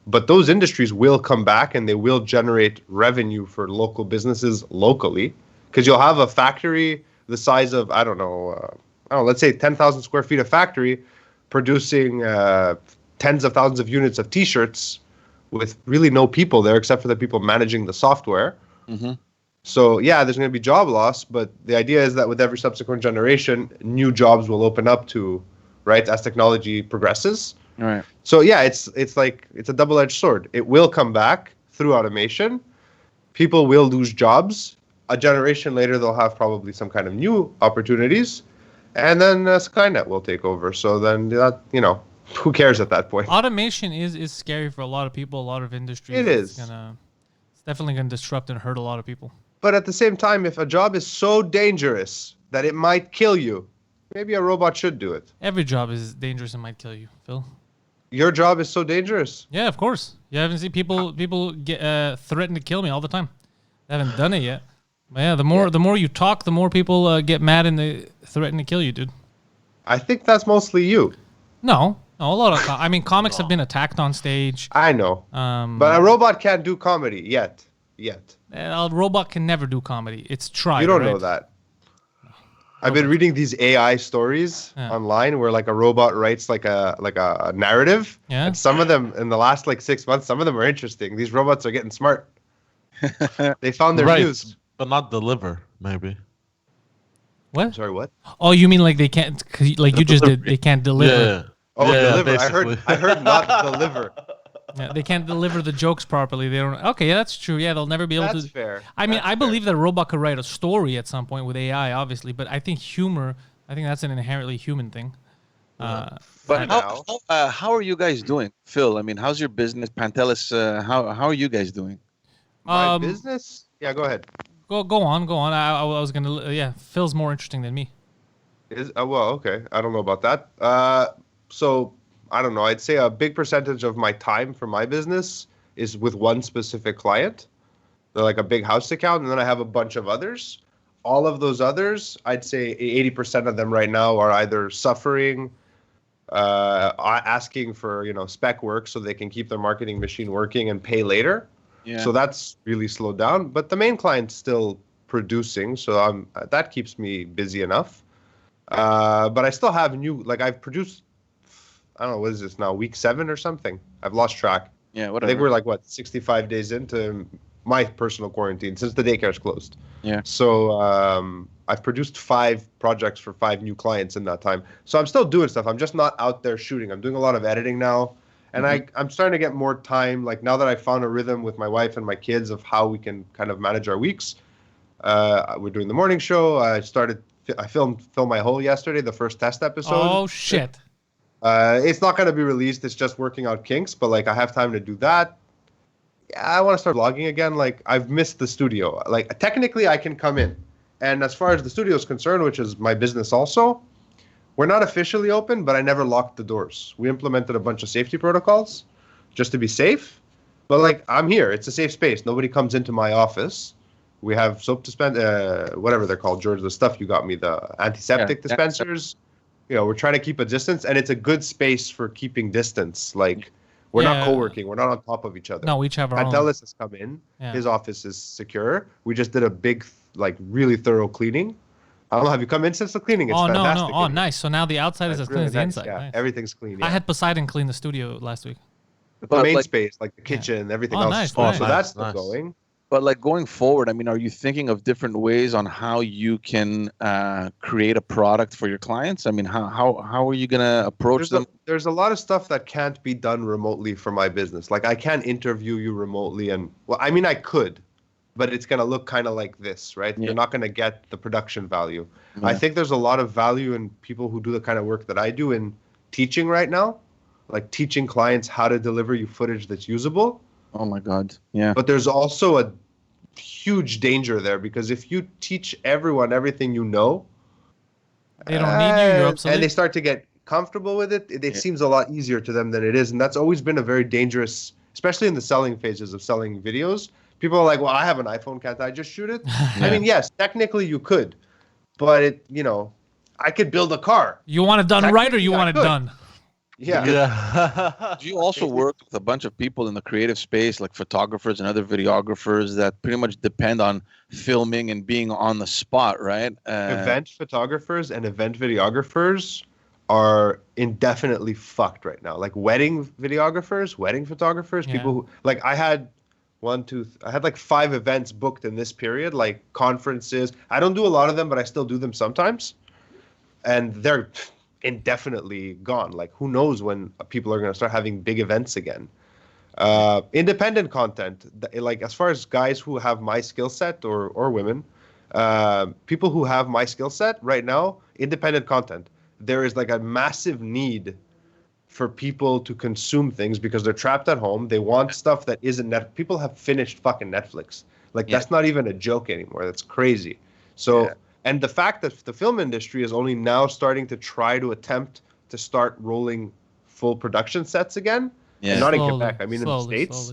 But those industries will come back and they will generate revenue for local businesses locally, because you'll have a factory the size of, I don't know, let's say 10,000 square feet of factory producing tens of thousands of units of T-shirts with really no people there except for the people managing the software. Mm-hmm. So yeah, there's going to be job loss, but the idea is that with every subsequent generation, new jobs will open up to, right, as technology progresses. Right. So yeah, it's a double-edged sword. It will come back through automation. People will lose jobs. A generation later, they'll have probably some kind of new opportunities, and then Skynet will take over. So then that, who cares at that point? Automation is scary for a lot of people, a lot of industries. It is. It's definitely gonna disrupt and hurt a lot of people. But at the same time, if a job is so dangerous that it might kill you, maybe a robot should do it. Every job is dangerous and might kill you, Phil. Your job is so dangerous. Yeah, of course. You haven't seen people get threaten to kill me all the time. I haven't done it yet. But yeah, the more you talk, the more people get mad and they threaten to kill you, dude. I think that's mostly you. No, a lot of comics have been attacked on stage. I know. But a robot can't do comedy yet. A robot can never do comedy. It's tried. You don't right? know that. I've been reading these AI stories online where like a robot writes like a narrative. Yeah. And some of them in the last 6 months, some of them are interesting. These robots are getting smart. They found their muse. But not deliver, maybe. What? Sorry, what? Oh, you mean like they can't, like you just did, they can't deliver. Yeah. Oh, Yeah, deliver. basically. I heard not deliver. Yeah, they can't deliver the jokes properly. They don't. Okay, yeah, that's true. Yeah, they'll never be able That's to. fair. I mean, That's I fair. believe that a robot could write a story at some point with AI, obviously, but I think humor. I think that's an inherently human thing. But now. how are you guys doing, Phil? I mean, how's your business, Pantelis? How are you guys doing? My business? Yeah, go ahead. Go on. I was gonna. Yeah, Phil's more interesting than me. Well, okay. I don't know about that. So I don't know. I'd say a big percentage of my time for my business is with one specific client. They're like a big house account, and then I have a bunch of others. All of those others, I'd say 80% of them right now are either suffering, asking for spec work so they can keep their marketing machine working and pay later. Yeah. So that's really slowed down. But the main client's still producing, so that keeps me busy enough. But I still have I've produced, I don't know, what is this now, week 7 or something? I've lost track. Yeah, I whatever. think we're 65 days into my personal quarantine since the daycare's closed. Yeah. So I've produced 5 projects for 5 new clients in that time. So I'm still doing stuff. I'm just not out there shooting. I'm doing a lot of editing now. And I'm starting to get more time. Like now that I found a rhythm with my wife and my kids of how we can kind of manage our weeks. We're doing the morning show. I filmed My Hole yesterday, the first test episode. Oh shit! It's not going to be released. It's just working out kinks, but I have time to do that. Yeah, I want to start vlogging again. I've missed the studio. Technically I can come in. And as far as the studio is concerned, which is my business also, we're not officially open, but I never locked the doors. We implemented a bunch of safety protocols just to be safe. But I'm here. It's a safe space. Nobody comes into my office. We have soap whatever they're called, George, the stuff you got me, the antiseptic dispensers. We're trying to keep a distance, and it's a good space for keeping distance. Like, we're not co-working. We're not on top of each other. No, we each have our own. Pantelis has come in. Yeah. His office is secure. We just did a big, like, really thorough cleaning. I don't know. Have you come in since the cleaning? It's fantastic. No. Oh, nice. So now the outside is as clean as the inside. Yeah, nice. Everything's clean. Yeah. I had Poseidon clean the studio last week. The main space, like the kitchen, everything else. Nice, is full. nice. So that's still going. But like going forward, I mean, are you thinking of different ways on how you can create a product for your clients? I mean, how are you gonna approach them? There's a lot of stuff that can't be done remotely for my business. Like, I can't interview you remotely, and I mean, I could, but it's gonna look kind of like this, right? Yeah. You're not gonna get the production value. Yeah. I think there's a lot of value in people who do the kind of work that I do in teaching right now, like teaching clients how to deliver you footage that's usable. Oh my God, yeah. But there's also a huge danger there, because if you teach everyone everything you know, they don't need you, you're obsolete. And they start to get comfortable with it, it seems a lot easier to them than it is. And that's always been a very dangerous, especially in the selling phases of selling videos. People are like, well, I have an iPhone, can't I just shoot it? Yeah. I mean, yes, technically you could, but I could build a car. You want it done right, or you want it done? Yeah. Do you also work with a bunch of people in the creative space, like photographers and other videographers that pretty much depend on filming and being on the spot, right? Event photographers and event videographers are indefinitely fucked right now. Like wedding videographers, wedding photographers, people who, like, I had like 5 events booked in this period, like conferences. I don't do a lot of them, but I still do them sometimes. And they're indefinitely gone. Like, who knows when people are going to start having big events again. Independent content, like as far as guys who have my skill set or women, people who have my skill set right now, independent content, there is like a massive need for people to consume things because they're trapped at home. They want stuff that isn't people have finished fucking Netflix. Like, that's not even a joke anymore. That's crazy. So and the fact that the film industry is only now starting to try to attempt to start rolling full production sets again, and not in Quebec, I mean in the States,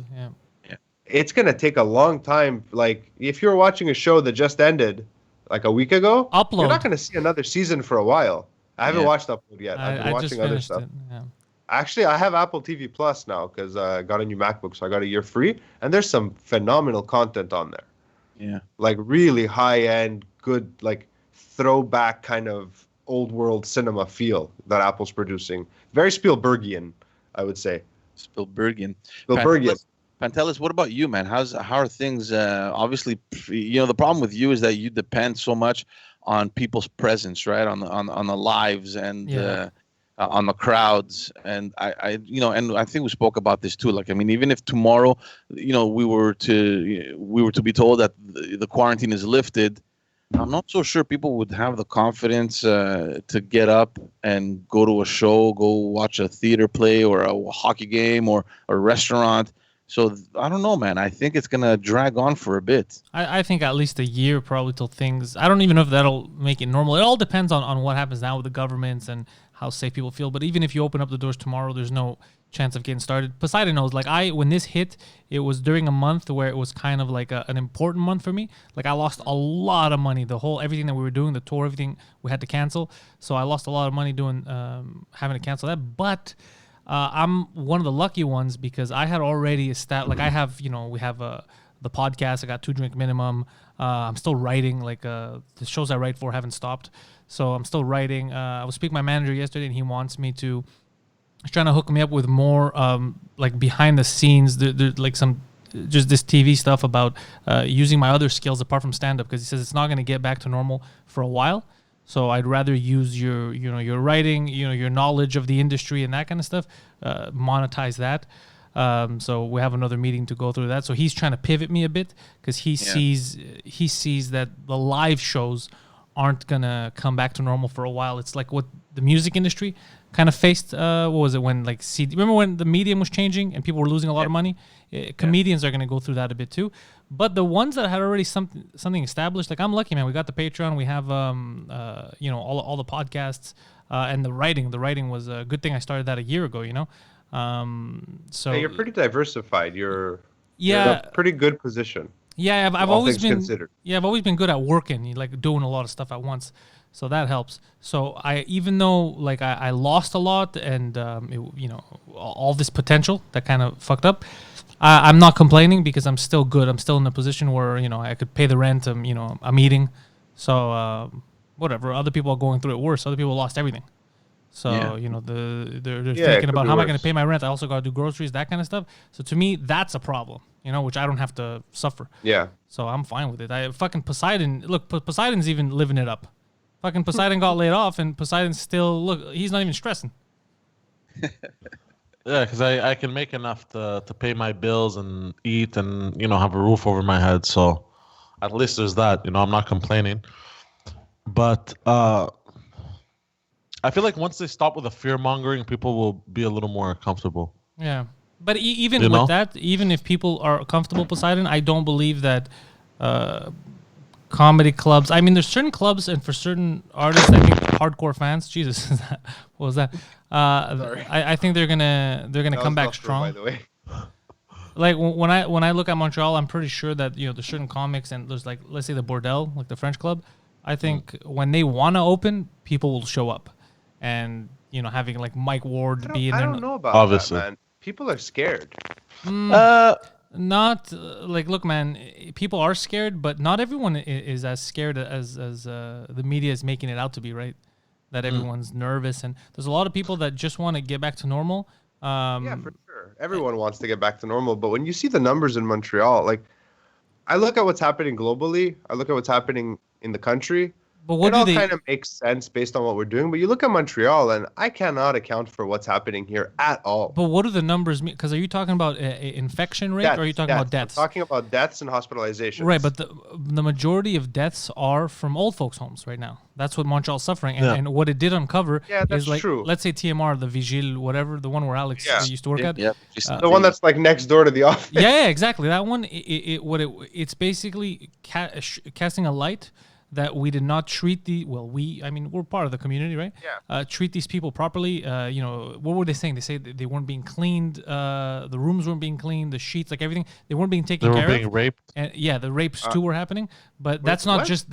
it's going to take a long time. Like, if you're watching a show that just ended like a week ago, you're not going to see another season for a while. I haven't watched Upload yet. I've been watching other stuff. Actually, I have Apple TV Plus now because I got a new MacBook, so I got a year free, and there's some phenomenal content on there. Yeah. Like really high-end, good, like throwback kind of old world cinema feel that Apple's producing. Very Spielbergian, I would say. Spielbergian. Pantelis, what about you, man? How are things? Obviously, the problem with you is that you depend so much on people's presence, right? On the lives and on the crowds, and I think we spoke about this too. Like, I mean, even if tomorrow, we were to be told that the quarantine is lifted, I'm not so sure people would have the confidence to get up and go to a show, go watch a theater play or a hockey game or a restaurant. So I don't know, man. I think it's going to drag on for a bit. I think at least a year probably till things... I don't even know if that'll make it normal. It all depends on what happens now with the governments and how safe people feel. But even if you open up the doors tomorrow, there's no chance of getting started. Poseidon knows. Like, when this hit, it was during a month where it was kind of like an important month for me. Like, I lost a lot of money. Everything that we were doing, the tour, everything, we had to cancel. So I lost a lot of money doing having to cancel that. But... I'm one of the lucky ones because I had already established, like I have, we have the podcast. I got 2 Drink Minimum. I'm still writing, like the shows I write for haven't stopped. So I'm still writing. I was speaking to my manager yesterday and he wants me to, he's trying to hook me up with more like behind the scenes. There's like some, just this TV stuff about using my other skills apart from stand-up because he says it's not going to get back to normal for a while. So I'd rather use your writing, your knowledge of the industry and that kind of stuff, monetize that. So we have another meeting to go through that. So he's trying to pivot me a bit because he sees that the live shows aren't gonna come back to normal for a while. It's like what the music industry kind of faced. What was it when like CD? Remember when the medium was changing and people were losing a lot of money? Comedians are gonna go through that a bit too. But the ones that had already something established, like I'm lucky, man. We got the Patreon. We have all the podcasts and the writing. The writing was a good thing. I started that a year ago. So you're pretty diversified. You're in a pretty good position. Yeah, I've all always things been. considered. Yeah, I've always been good at working, like doing a lot of stuff at once, so that helps. So even though like I lost a lot and all this potential that kind of fucked up, I'm not complaining because I'm still good. I'm still in a position where I could pay the rent. I'm eating, so whatever. Other people are going through it worse. Other people lost everything. So Yeah. they're Yeah, it thinking could about be how am I going worse. to pay my rent. I also got to do groceries, that kind of stuff. So to me, that's a problem. Which I don't have to suffer. Yeah. So I'm fine with it. Fucking Poseidon. Look, Poseidon's even living it up. Fucking Poseidon got laid off, and Poseidon's still he's not even stressing. Yeah, because I can make enough to pay my bills and eat and have a roof over my head. So at least there's that. I'm not complaining. But I feel like once they stop with the fear mongering, people will be a little more comfortable. Yeah, but even You with know? that, even if people are comfortable Poseidon, I don't believe that comedy clubs. I mean, there's certain clubs, and for certain artists, I think hardcore fans. Jesus, what was that? I think they're gonna That come was back not true, strong. by the way. Like when I look at Montreal, I'm pretty sure that there's certain comics and there's like, let's say the Bordel, like the French club. I think when they want to open, people will show up, and having like Mike Ward be in I there. don't know about Obviously. that, man. People are scared. Not like, look, man, people are scared, but not everyone is as scared as the media is making it out to be, right? That everyone's nervous, and there's a lot of people that just want to get back to normal. Yeah, for sure. Everyone wants to get back to normal, but when you see the numbers in Montreal, like I look at what's happening globally, I look at what's happening in the country. But what It do all they? kind of makes sense based on what we're doing, but you look at Montreal, and I cannot account for what's happening here at all. But what do the numbers mean? Because are you talking about infection rate, or are you talking about deaths? I'm talking about deaths and hospitalizations. Right, but the majority of deaths are from old folks' homes right now. That's what Montreal's suffering, and what it did uncover that's is like, true. let's say TMR, the Vigile, whatever, the one where Alex used to work at. Yeah, just the one that's like next door to the office. Yeah, exactly. That one. It's basically casting a light that we did not treat we're part of the community, right? Yeah. Treat these people properly. What were they saying? They say that they weren't being cleaned. The rooms weren't being cleaned. The sheets, like everything, they weren't being They taken were care being of. raped. And yeah, the rapes too were happening. But that's not just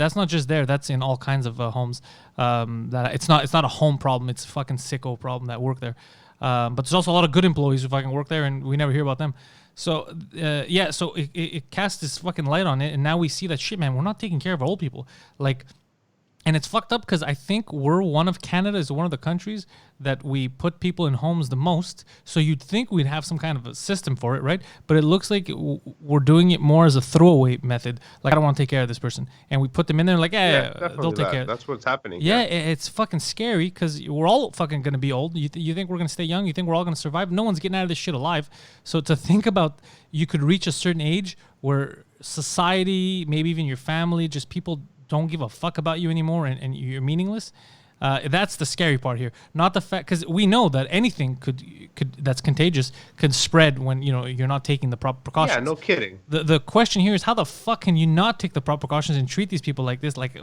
there. That's in all kinds of homes. That it's not a home problem. It's a fucking sicko problem that work there. But there's also a lot of good employees who fucking work there, and we never hear about them. So so it casts this fucking light on it, and now we see that shit, man. We're not taking care of our old people, like, and it's fucked up because I think Canada is one of the countries that we put people in homes the most. So you'd think we'd have some kind of a system for it, right? But it looks like we're doing it more as a throwaway method. Like, I don't want to take care of this person, and we put them in there like, they'll take care. That's what's happening. Yeah, it's fucking scary because we're all fucking going to be old. You think we're going to stay young? You think we're all going to survive? No one's getting out of this shit alive. So to think about you could reach a certain age where society, maybe even your family, just people don't give a fuck about you anymore and you're meaningless. That's the scary part here. Not the fact, because we know that anything could that's contagious could spread when you're not taking the proper precautions. Yeah, no kidding. The question here is how the fuck can you not take the proper precautions and treat these people like this? Like,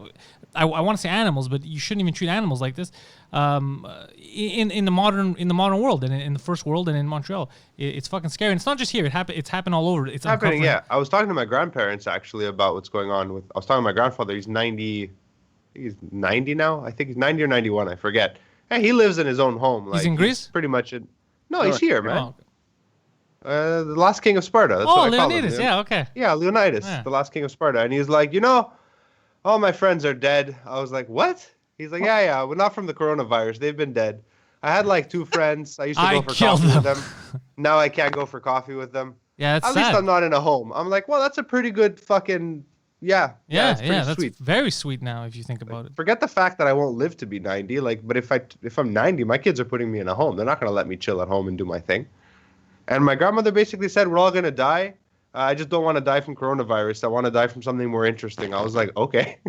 I want to say animals, but you shouldn't even treat animals like this. In the modern world and in the first world and in Montreal, it's fucking scary. And it's not just here. It's happened all over. It's happening. uncovering. Yeah, I was talking to my grandparents actually about what's going on with. I was talking to my grandfather. He's 90. I think he's 90 now. I think he's 90 or 91. I forget. And he lives in his own home. Like, he's in Greece? Pretty much. No, he's here, man. Oh. The last king of Sparta. That's what I call him. Leonidas. Yeah, okay. Yeah, Leonidas, Yeah. the last king of Sparta. And he's like, all my friends are dead. I was like, what? He's like, yeah, we're not from the coronavirus. They've been dead. I had like 2 friends. I used to go for coffee with them. Now I can't go for coffee with them. Yeah, that's At sad. least I'm not in a home. I'm like, well, that's a pretty good fucking... Yeah, it's pretty that's sweet. very sweet now if you think about it. Forget the fact that I won't live to be 90. But if I'm 90, my kids are putting me in a home. They're not going to let me chill at home and do my thing. And my grandmother basically said, we're all going to die. I just don't want to die from coronavirus. I want to die from something more interesting. I was like, okay.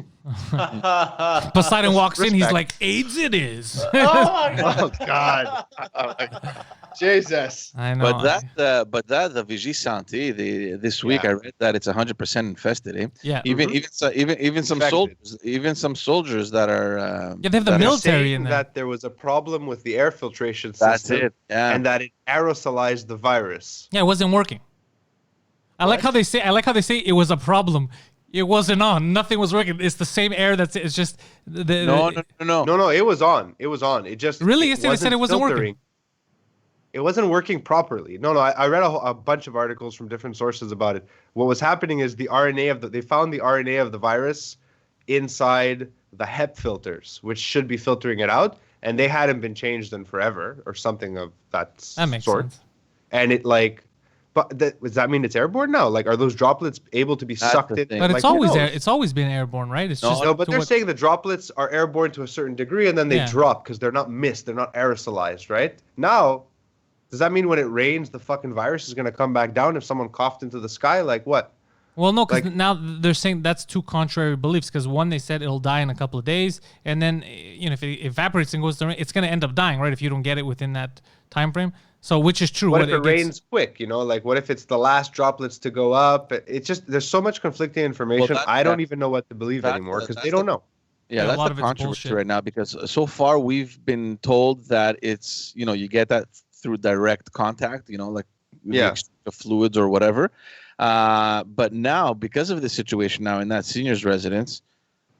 Poseidon walks in. He's Respect. like, AIDS it is. Oh, God. Jesus. I know. But that the Vigie Santé, this week I read that it's 100% infested. Eh? Yeah. Even some Infected. soldiers that are Yeah, they have the that are military Saying in there. that there was a problem with the air filtration system. That's it. Yeah. And that it aerosolized the virus. Yeah, it wasn't working. I like how they say it was a problem. It wasn't on. Nothing was working. It's the same air it's just No. No, it was on. It was on. It just Really? Yesterday they said it wasn't working. filtering. It wasn't working properly. No. I read a bunch of articles from different sources about it. What was happening is they found the RNA of the virus inside the HEP filters, which should be filtering it out, and they hadn't been changed in forever or something of that makes sort. sense. And it does that mean it's airborne now? Like, are those droplets able to be That's sucked the in? thing. But Like, it's who always knows? it's always been airborne, right? It's just No, but to they're what- saying the droplets are airborne to a certain degree, and then they Yeah. drop because they're not mist, they're not aerosolized, right? Now, does that mean when it rains, the fucking virus is going to come back down if someone coughed into the sky? Like what? Well, no, because Like- now they're saying that's two contrary beliefs. Because one, they said it'll die in a couple of days, and then if it evaporates and goes to rain, it's going to end up dying, right? If you don't get it within that time frame. So which is true? What if it gets- rains quick? Like what if it's the last droplets to go up? It's just there's so much conflicting information. Well, I don't even know what to believe that- anymore because that's they don't know. Yeah, a Yeah, that's lot the of it's controversy bullshit. right now because so far we've been told that it's you get that through direct contact, like with the Yeah. exchange of fluids or whatever. But now because of the situation now in that seniors residence,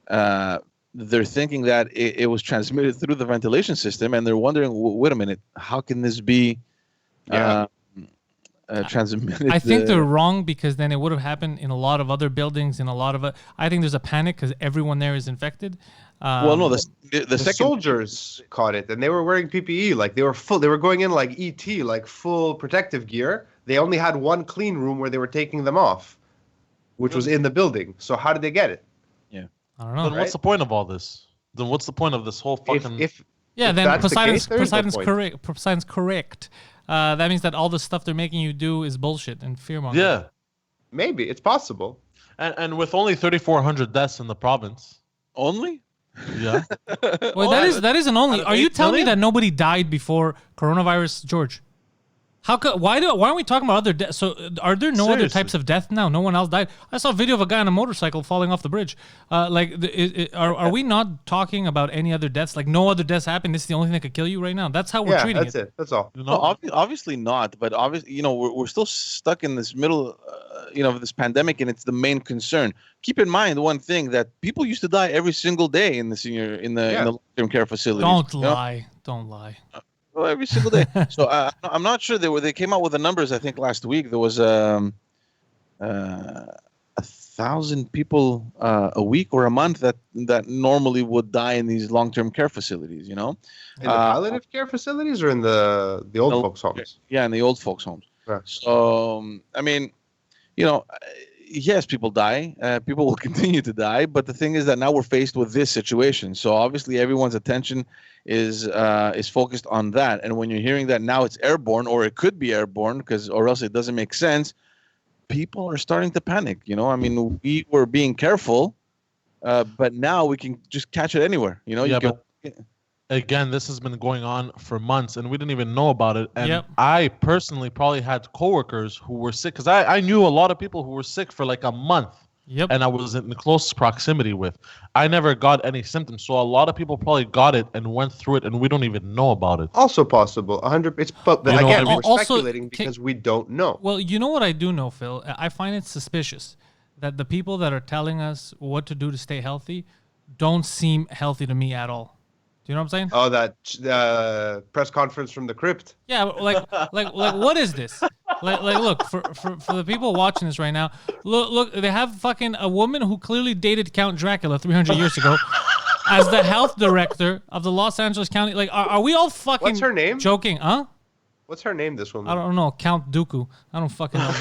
they're thinking that it was transmitted through the ventilation system, and they're wondering, wait a minute, how can this be transmitted? I think they're wrong because then it would have happened in a lot of other buildings, in a lot of. I think there's a panic because everyone there is infected. well, no, the The second soldiers caught it, and they were wearing PPE. Like they were full. They were going in like ET, like full protective gear. They only had one clean room where they were taking them off, which was in the building. So how did they get it? I don't know. Then what's the point of all this? Then what's the point of this whole fucking? Yeah, if then that's the Poseidon's case, there is no Poseidon's point. correct. Poseidon's correct. That means that all the stuff they're making you do is bullshit and fear mongering. yeah, Maybe it's possible. and with only 3,400 deaths in the province. only. Yeah. Well, that isn't only. Out of Are you 8 telling me million? that nobody died before coronavirus, George? Why aren't we talking about other deaths? So are there no other Seriously. types of death now? No one else died. I saw a video of a guy on a motorcycle falling off the bridge. Are we not talking about any other deaths? Like no other deaths happened. This is the only thing that could kill you right now. That's how we're Yeah, treating that's it. That's all. You No, know? obviously not. But obviously, we're still stuck in this middle, of this pandemic, and it's the main concern. Keep in mind one thing that people used to die every single day in the in the long-term care facilities. Don't you know? lie. Don't lie. Well, every single day. So I'm not sure they came out with the numbers. I think last week there was 1,000 people a week or a month that normally would die in these long-term care facilities. In the palliative care facilities or in the old No, folks' homes? Yeah, in the old folks' homes. Yeah. So I mean, yes, people die. People will continue to die. But the thing is that now we're faced with this situation. So obviously, everyone's attention is focused on that. And when you're hearing that now it's airborne, or it could be airborne, or else it doesn't make sense, people are starting to panic. I mean, we were being careful, but now we can just catch it anywhere. Yeah, but again, this has been going on for months, and we didn't even know about it. And Yep. I personally probably had coworkers who were sick because I knew a lot of people who were sick for like a month, Yep. and I was in close proximity with. I never got any symptoms, so a lot of people probably got it and went through it, and we don't even know about it. Also possible. 100. But You know again, what I we're mean? Also, speculating because we don't know. Well, you know what I do know, Phil? I find it suspicious that the people that are telling us what to do to stay healthy don't seem healthy to me at all. Do you know what I'm saying? Oh, that press conference from the crypt. Yeah, like what is this? Look for the people watching this right now. Look, they have fucking a woman who clearly dated Count Dracula 300 years ago as the health director of the Los Angeles County. Like, are we all fucking What's her name? joking? Huh? What's her name? This woman. I don't know. Count Dooku. I don't fucking know.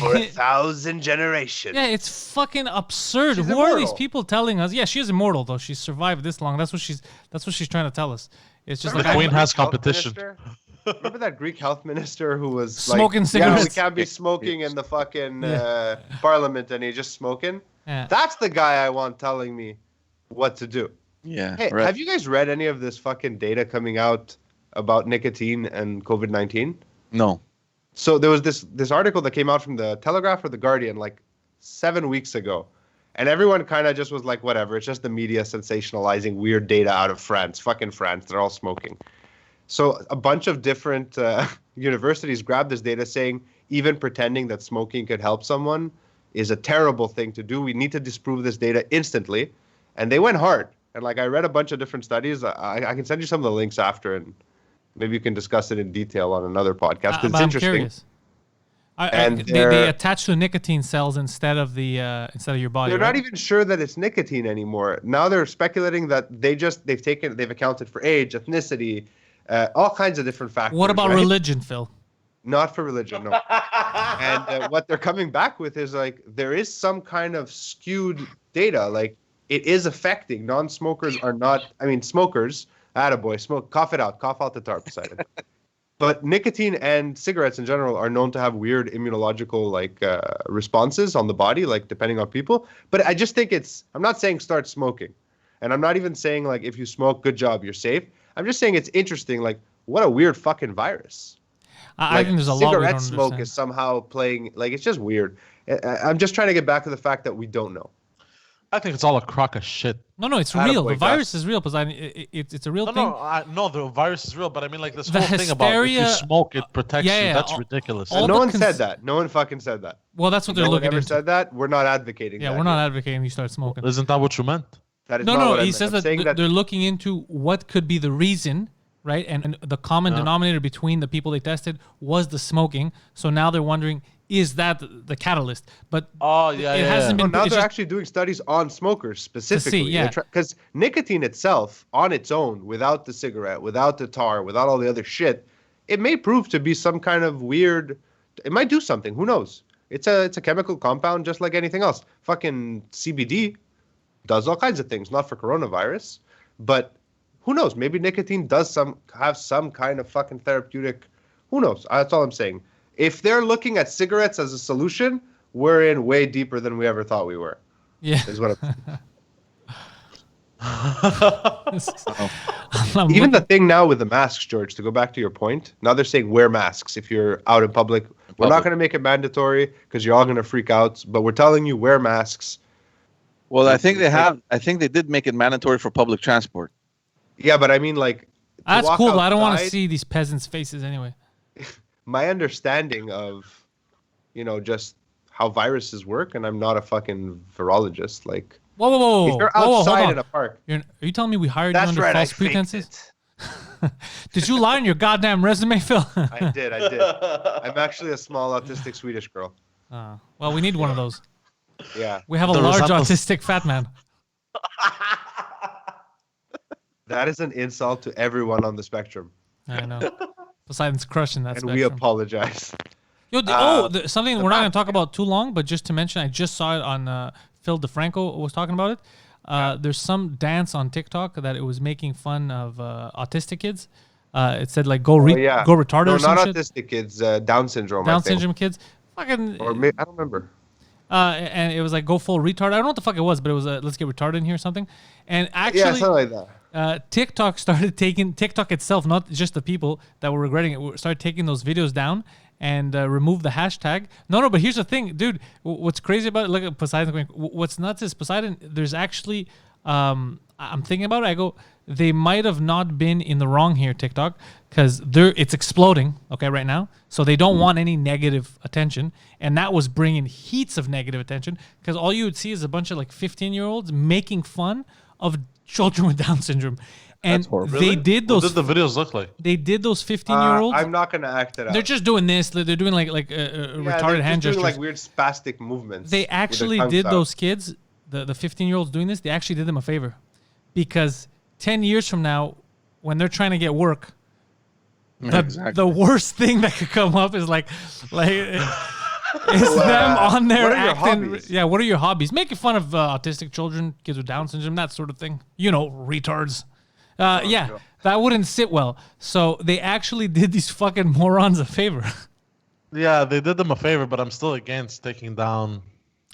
For 1,000 generations. Yeah, it's fucking absurd. She's Who are these immortal. people telling us? Yeah, she is immortal though. She's survived this long. That's what she's trying to tell us. It's just The like Queen Greek has health competition. minister? Remember that Greek health minister who was Smoking like, yeah, we cigarettes. can't be smoking in the fucking parliament, and he's just smoking. Yeah. That's the guy I want telling me what to do. yeah, Hey, right. have you guys read any of this fucking data coming out about nicotine and COVID-19? No. So there was this article that came out from the Telegraph or the Guardian like 7 weeks ago. And everyone kind of just was like, whatever, it's just the media sensationalizing weird data out of France. Fucking France, they're all smoking. So a bunch of different universities grabbed this data saying even pretending that smoking could help someone is a terrible thing to do. We need to disprove this data instantly. And they went hard. And like I read a bunch of different studies. I can send you some of the links after, and maybe you can discuss it in detail on another podcast because it's interesting. Curious. And they attach to nicotine cells instead of your body. They're right? not even sure that it's nicotine anymore. Now they're speculating that they've accounted for age, ethnicity, all kinds of different factors. What about right? religion, Phil? Not for religion, no. And what they're coming back with is like there is some kind of skewed data. Like it is affecting non-smokers are not. I mean, smokers. Attaboy, smoke. Cough it out. Cough out the tar, Poseidon. But nicotine and cigarettes in general are known to have weird immunological responses on the body, like depending on people. But I just think I'm not saying start smoking. And I'm not even saying like if you smoke, good job, you're safe. I'm just saying it's interesting. Like what a weird fucking virus. I think there's a lot we don't cigarette smoke understand. is somehow playing, like it's just weird. I'm just trying to get back to the fact that we don't know. I think it's all a crock of shit. No, it's Attaboy, real. The Gus. virus is real, Poseidon. It's a real thing. No, the virus is real, but I mean, like this The whole thing about if you hysteria- smoke, it protects yeah, you. That's all- ridiculous. all No the one said that. No one fucking said that. Well, that's what they're No one looking ever into. said that. We're not advocating Yeah, that. we're not advocating you start smoking. Isn't that what you meant? That is No, not no. what I He meant. says I'm that saying they're looking into what could be the reason, right? And the common denominator between the people they tested was the smoking. So now they're wondering, is that the catalyst? But Oh yeah, it yeah. hasn't yeah. been. now it's they're just- actually doing studies on smokers specifically. yeah. Because nicotine itself, on its own, without the cigarette, without the tar, without all the other shit, it may prove to be some kind of weird. It might do something. Who knows? It's a chemical compound just like anything else. Fucking CBD does all kinds of things, not for coronavirus, but who knows? Maybe nicotine does have some kind of fucking therapeutic. Who knows? That's all I'm saying. If they're looking at cigarettes as a solution, we're in way deeper than we ever thought we were. yeah. Is what I'm Even looking- the thing now with the masks, George, to go back to your point, now they're saying wear masks if you're out in public. We're not going to make it mandatory because you're all going to freak out, but we're telling you wear masks. Well, I think they did make it mandatory for public transport. Yeah, but I mean, like, to That's walk cool, but I don't want to outside, see these peasants' faces anyway. my understanding of, just how viruses work, and I'm not a fucking virologist. Like, Whoa, whoa, whoa, if whoa, you're whoa, hold outside on. in a park, Are you telling me we hired you that's under right, I false faked pretenses? it. Did you lie on your goddamn resume, Phil? I did. I'm actually a small autistic Swedish girl. Well, we need one of those. Yeah, We have a The large resemblance- autistic fat man. that is an insult to everyone on the spectrum, I know. Poseidon's crushing that and spectrum. we apologize. Yo, something we're not going to talk about too long, but just to mention, I just saw it on Phil DeFranco was talking about it. There's some dance on TikTok that it was making fun of autistic kids. It said like go retarded No, or some not shit. autistic kids. Down syndrome. Down I think. syndrome kids. Fucking. Or I don't remember. And it was like go full retard. I don't know what the fuck it was, but it was let's get retarded in here or something. And actually, Yeah, something like that. TikTok started taking TikTok itself, not just the people that were regretting it, started taking those videos down and remove the hashtag. No, but here's the thing, dude. What's crazy about it? Look at Poseidon going. What's nuts is Poseidon. There's actually, I'm thinking about it. I go, they might have not been in the wrong here, TikTok, because it's exploding. Okay, right now, so they don't want any negative attention, and that was bringing heaps of negative attention because all you would see is a bunch of like 15-year-olds making fun of children with Down syndrome. And they did those. What did the videos look like? They did those 15-year-olds. I'm not gonna act it out. They're just doing this. They're doing like retarded hand doing gestures. like weird spastic movements. They with their actually tongues did out. those kids, the 15-year-olds doing this. They actually did them a favor, because 10 years from now, when they're trying to get work, the worst thing that could come up is like is them on there what are your acting. hobbies? Yeah, what are your hobbies? Making fun of autistic children, kids with Down syndrome, that sort of thing. Retards. Yeah, that wouldn't sit well. So they actually did these fucking morons a favor. Yeah, they did them a favor, but I'm still against taking down.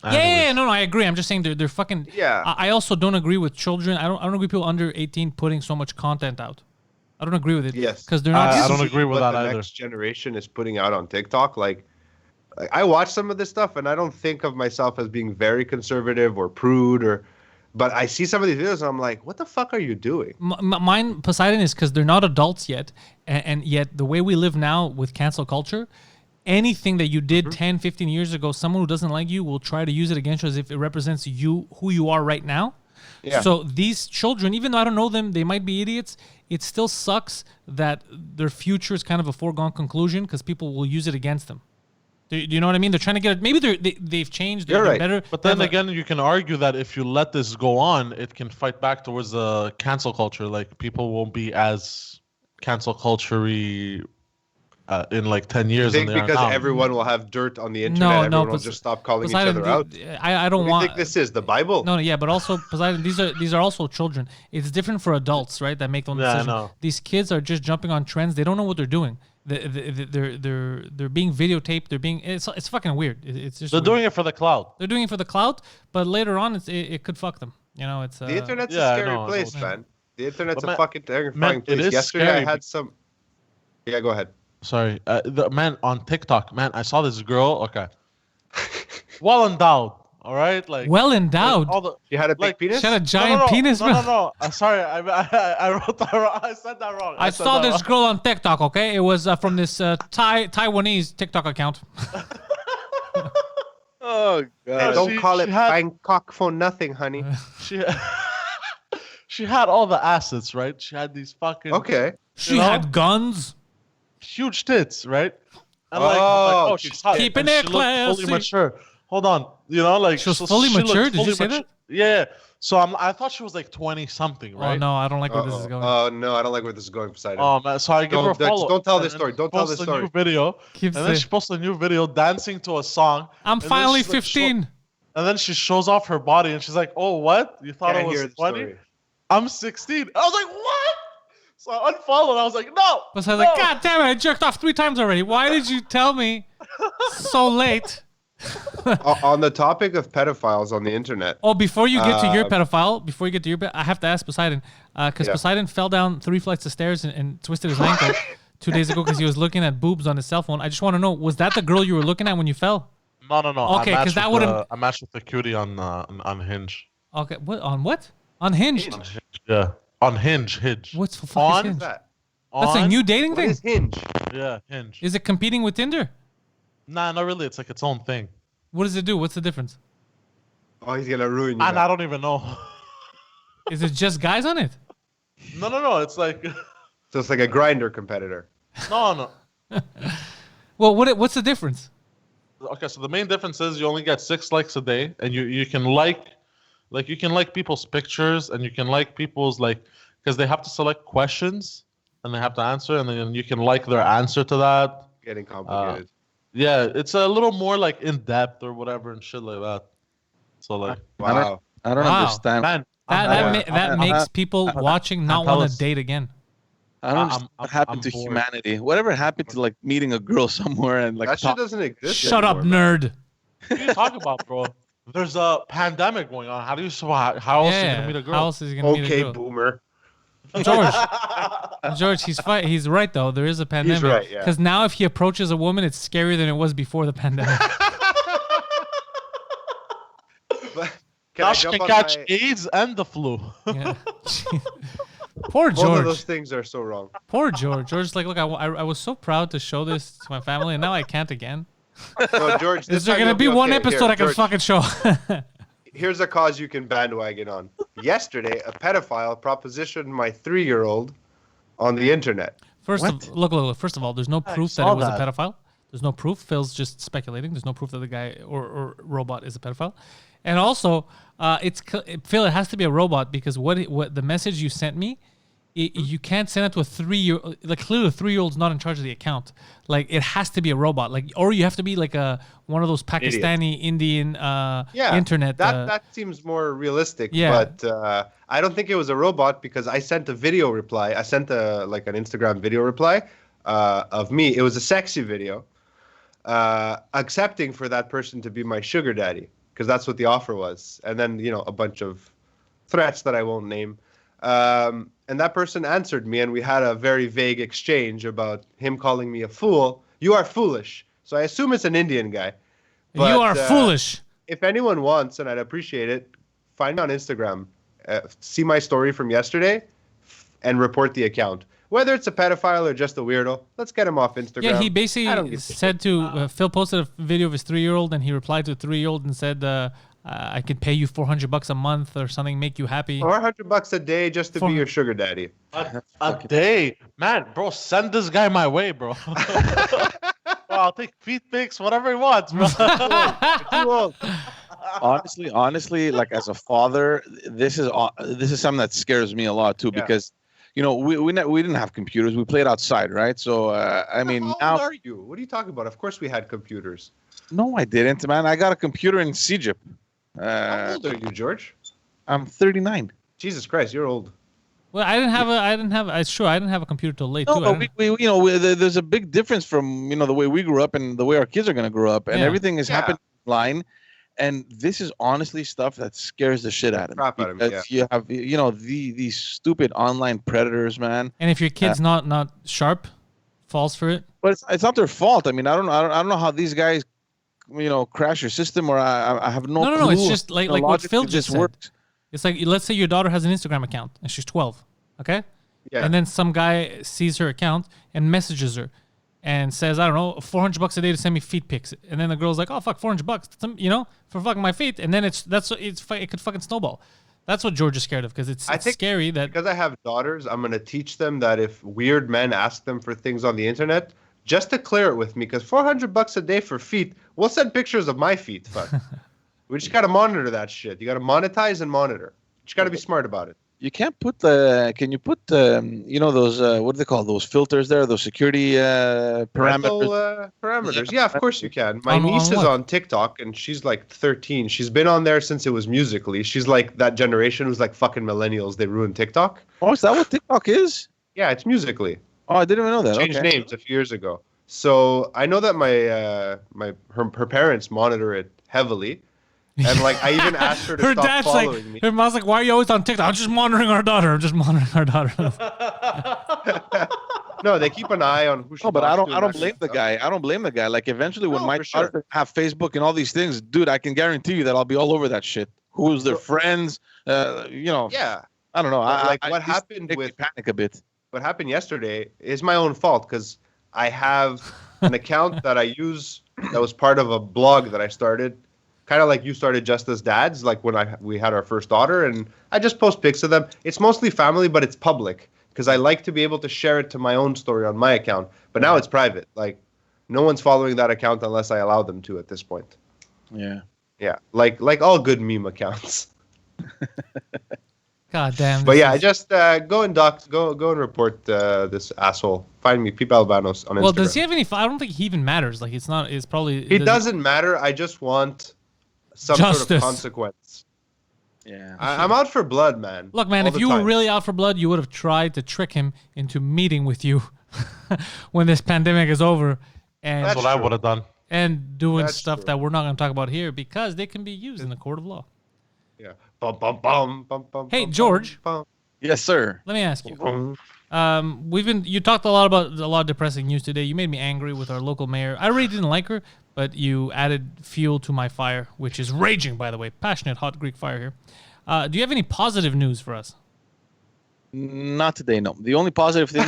Yeah, no, I agree. I'm just saying they're fucking. Yeah. I also don't agree with children. I don't agree with people under 18 putting so much content out. I don't agree with it. Yes. Because they're not. I don't agree with what that the either. next generation is putting out on TikTok. Like, I watch some of this stuff, and I don't think of myself as being very conservative or prude, But I see some of these videos and I'm like, what the fuck are you doing? Mine, Poseidon, is because they're not adults yet, and yet the way we live now with cancel culture, anything that you did 10, 15 years ago, someone who doesn't like you will try to use it against you as if it represents you, who you are right now. Yeah. So these children, even though I don't know them, they might be idiots. It still sucks that their future is kind of a foregone conclusion because people will use it against them. Do you know what I mean? They're trying to get it. Maybe they've changed. They're right. better. But then again, you can argue that if you let this go on, it can fight back towards the cancel culture. Like people won't be as cancel culture-y in like 10 You years. think than they are because now. everyone will have dirt on the internet, No, everyone will Pos- just stop calling each Poseidon, other out? I don't What do you want. think this is, the Bible? No, yeah, but also Poseidon. These are also children. It's different for adults, right? That make their own Yeah, I decision. know. These kids are just jumping on trends. They don't know what they're doing. They're being videotaped. They're being. It's fucking weird. It's just. They're weird. doing it for the cloud. They're doing it for the clout, but later on, it could fuck them. You know, it's. The internet's Yeah, I a scary know, I place, know. man. The internet's But a man- fucking terrifying man, it place. is Yesterday scary I had some... Yeah, go ahead. Sorry, the man on TikTok, man, I saw this girl. Okay, well endowed. All right, like well endowed. all the You had a big Like, penis? She had a giant penis, no, bro. no. Sorry, I wrote that wrong. I said that wrong. I said saw that this wrong. girl on TikTok. Okay, it was from this Taiwanese TikTok account. Oh Hey, god. don't she- call she it had- Bangkok for nothing, honey. She she had all the assets, right? She had these fucking Okay. She You know? had guns. huge tits, right? And Oh, I'm like, oh, she's she's hot. keeping and it she looked classy. fully mature. Hold on, you know, like She was fully looked mature? Did you fully say that? Yeah. So I thought she was like 20 something, right? Oh no, I don't like where this is going. Oh, no, I don't like where this is going, Poseidon. Oh man, so I give her a follow. Don't tell this and story. then Don't tell post this a new story. video, Keep and then saying- she posts a new video dancing to a song. I'm and then finally she's, like, 15. And then she shows off her body, and she's like, "Oh, what? You thought Can't I hear was the 20? story. I'm 16." I was like, "What?" So I unfollowed. I was like, "No." But I was no. like, God damn it, I jerked off 3 times already. Why did you tell me so late? On the topic of pedophiles on the internet, Oh, before you get to your pedophile, I have to ask Poseidon, because Yeah. Poseidon fell down 3 flights of stairs and twisted his ankle 2 days ago because he was looking at boobs on his cell phone. I just want to know, was that the girl you were looking at when you fell? No. Okay, 'cause that would've- I matched with the cutie on Hinge. Okay, what on what? Unhinged. On Hinge, yeah. On Hinge. What's the fuck On is what Hinge? is that? That's a On- new dating What thing. is Hinge? Yeah, Hinge. Is it competing with Tinder? Nah, not really. It's like its own thing. What does it do? What's the difference? Oh, he's gonna ruin you. And man. I don't even know. Is it just guys on it? No. It's like So it's like a grinder competitor. no. Well, what's the difference? Okay, so the main difference is you only get 6 likes a day, and you can like you can like people's pictures, and you can like people's because they have to select questions and they have to answer, and then you can like their answer to that. Getting complicated. Yeah, it's a little more like in depth or whatever and shit like that. So like, Wow. I don't Wow. understand. man, That makes people watching not want to Pantelis. date again. I don't understand what happened to bored. humanity. Whatever happened to like meeting a girl somewhere and like That shit talk- doesn't exist. Shut up, anymore, man. nerd. What are you talking about, bro? There's a pandemic going on. How do you survive? How else are you Yeah. gonna meet a How girl? else is he gonna meet a Okay, girl? boomer. George, he's right though. There is a pandemic. right, yeah. Because now if he approaches a woman, it's scarier than it was before the pandemic. But can I Now she jump can on catch my... AIDS and the flu. Yeah. Poor Both of George. those things are so wrong. Poor George. George's like, look, I was so proud to show this to my family, and now I can't again. No, George, Is this there time gonna you'll be one okay. episode Here, I can George, fucking show? Here's a cause you can bandwagon on. Yesterday, a pedophile propositioned my 3-year-old on the internet. First of all, there's no proof that saw it was that. a pedophile. There's no proof. Phil's just speculating. There's no proof that the guy or robot is a pedophile. And also, Phil, it has to be a robot because what the message you sent me, you can't send it to a 3-year. Like clearly, a 3-year-old's not in charge of the account. Like it has to be a robot. Like or you have to be like one of those Pakistani Indian internet. That seems more realistic. Yeah. But I don't think it was a robot because I sent a video reply. I sent an Instagram video reply of me. It was a sexy video, accepting for that person to be my sugar daddy because that's what the offer was. And then a bunch of threats that I won't name. And that person answered me, and we had a very vague exchange about him calling me a fool. You are foolish. So I assume it's an Indian guy. you are foolish. If anyone wants, and I'd appreciate it, find me on Instagram, see my story from yesterday, and report the account. Whether it's a pedophile or just a weirdo, let's get him off Instagram. Yeah, he I don't basically give a said to Phil posted a video of his 3-year-old, and he replied to a 3-year-old and said, "I could pay you $400 a month or something, make you happy." Or $100 a day just to be your sugar daddy. A day, man, bro. Send this guy my way, bro. Well, I'll take feet pics, whatever he wants, bro. Too old. Honestly, like as a father, this is something that scares me a lot too, because we didn't have computers. We played outside, right? So I mean, How old are you? What are you talking about? Of course we had computers. No, I didn't, man. I got a computer in Egypt. How old are you, George? I'm 39. Jesus Christ, you're old. Well, I didn't have a computer till late No, too. but there's a big difference from the way we grew up and the way our kids are gonna grow up, and everything is happening online. And this is honestly stuff that scares the shit out of me. Because you have these stupid online predators, man. And if your kid's not sharp, falls for it. But it's not their fault. I mean, I don't know how these guys crash your system, or I have no clue. No, it's just like what Phil just said. Works. It's like, let's say your daughter has an Instagram account and she's 12, okay? Yeah. And then some guy sees her account and messages her and says, I don't know, $400 a day to send me feet pics. And then the girl's like, oh fuck, $400, for fucking my feet. And then it could fucking snowball. That's what George is scared of, because it's scary that because I have daughters, I'm gonna teach them that if weird men ask them for things on the internet, just to clear it with me, because $400 a day for feet, we'll send pictures of my feet. Fuck. We just gotta monitor that shit. You gotta monetize and monitor. You just gotta be smart about it. You can't put can you put those what do they call those filters there? Those security parameters. Parameters. Yeah, of course you can. My niece is on TikTok and she's like 13. She's been on there since it was Musical.ly. She's like that generation who's like fucking millennials. They ruined TikTok. Oh, is that what TikTok is? Yeah, it's Musical.ly. Oh, I didn't even know that. Changed names a few years ago. So I know that her parents monitor it heavily. And like I even asked her to her stop dad's following me. Her mom's like, why are you always on TikTok? I'm just monitoring our daughter. No, they keep an eye on who she. No, but I don't blame the guy. I don't blame the guy. Like eventually, when my daughter have Facebook and all these things, dude, I can guarantee you that I'll be all over that shit. Who's their friends? Yeah. I don't know. What happened with panic a bit. What happened yesterday is my own fault, because I have an account that I use that was part of a blog that I started. Kind of like you started Just as Dads, like when we had our first daughter, and I just post pics of them. It's mostly family, but it's public because I like to be able to share it to my own story on my account. But now it's private. Like no one's following that account unless I allow them to at this point. Yeah. Yeah, like all good meme accounts. God damn. But yeah, I just go and report this asshole. Find me, Peep Albanos on Instagram. Well, does he have any? I don't think he even matters. Like it's not. It's probably. It doesn't matter. I just want some sort of consequence. Yeah. I'm out for blood, man. Look, man, if you were really out for blood, you would have tried to trick him into meeting with you when this pandemic is over. And that's what I would have done. And doing stuff that we're not going to talk about here because they can be used in the court of law. Yeah. Bum, bum, bum, bum, bum, hey, George. Bum. Yes, sir. Let me ask you. You talked a lot of depressing news today. You made me angry with our local mayor. I really didn't like her, but you added fuel to my fire, which is raging, by the way. Passionate, hot Greek fire here. Do you have any positive news for us? Not today, no. The only positive thing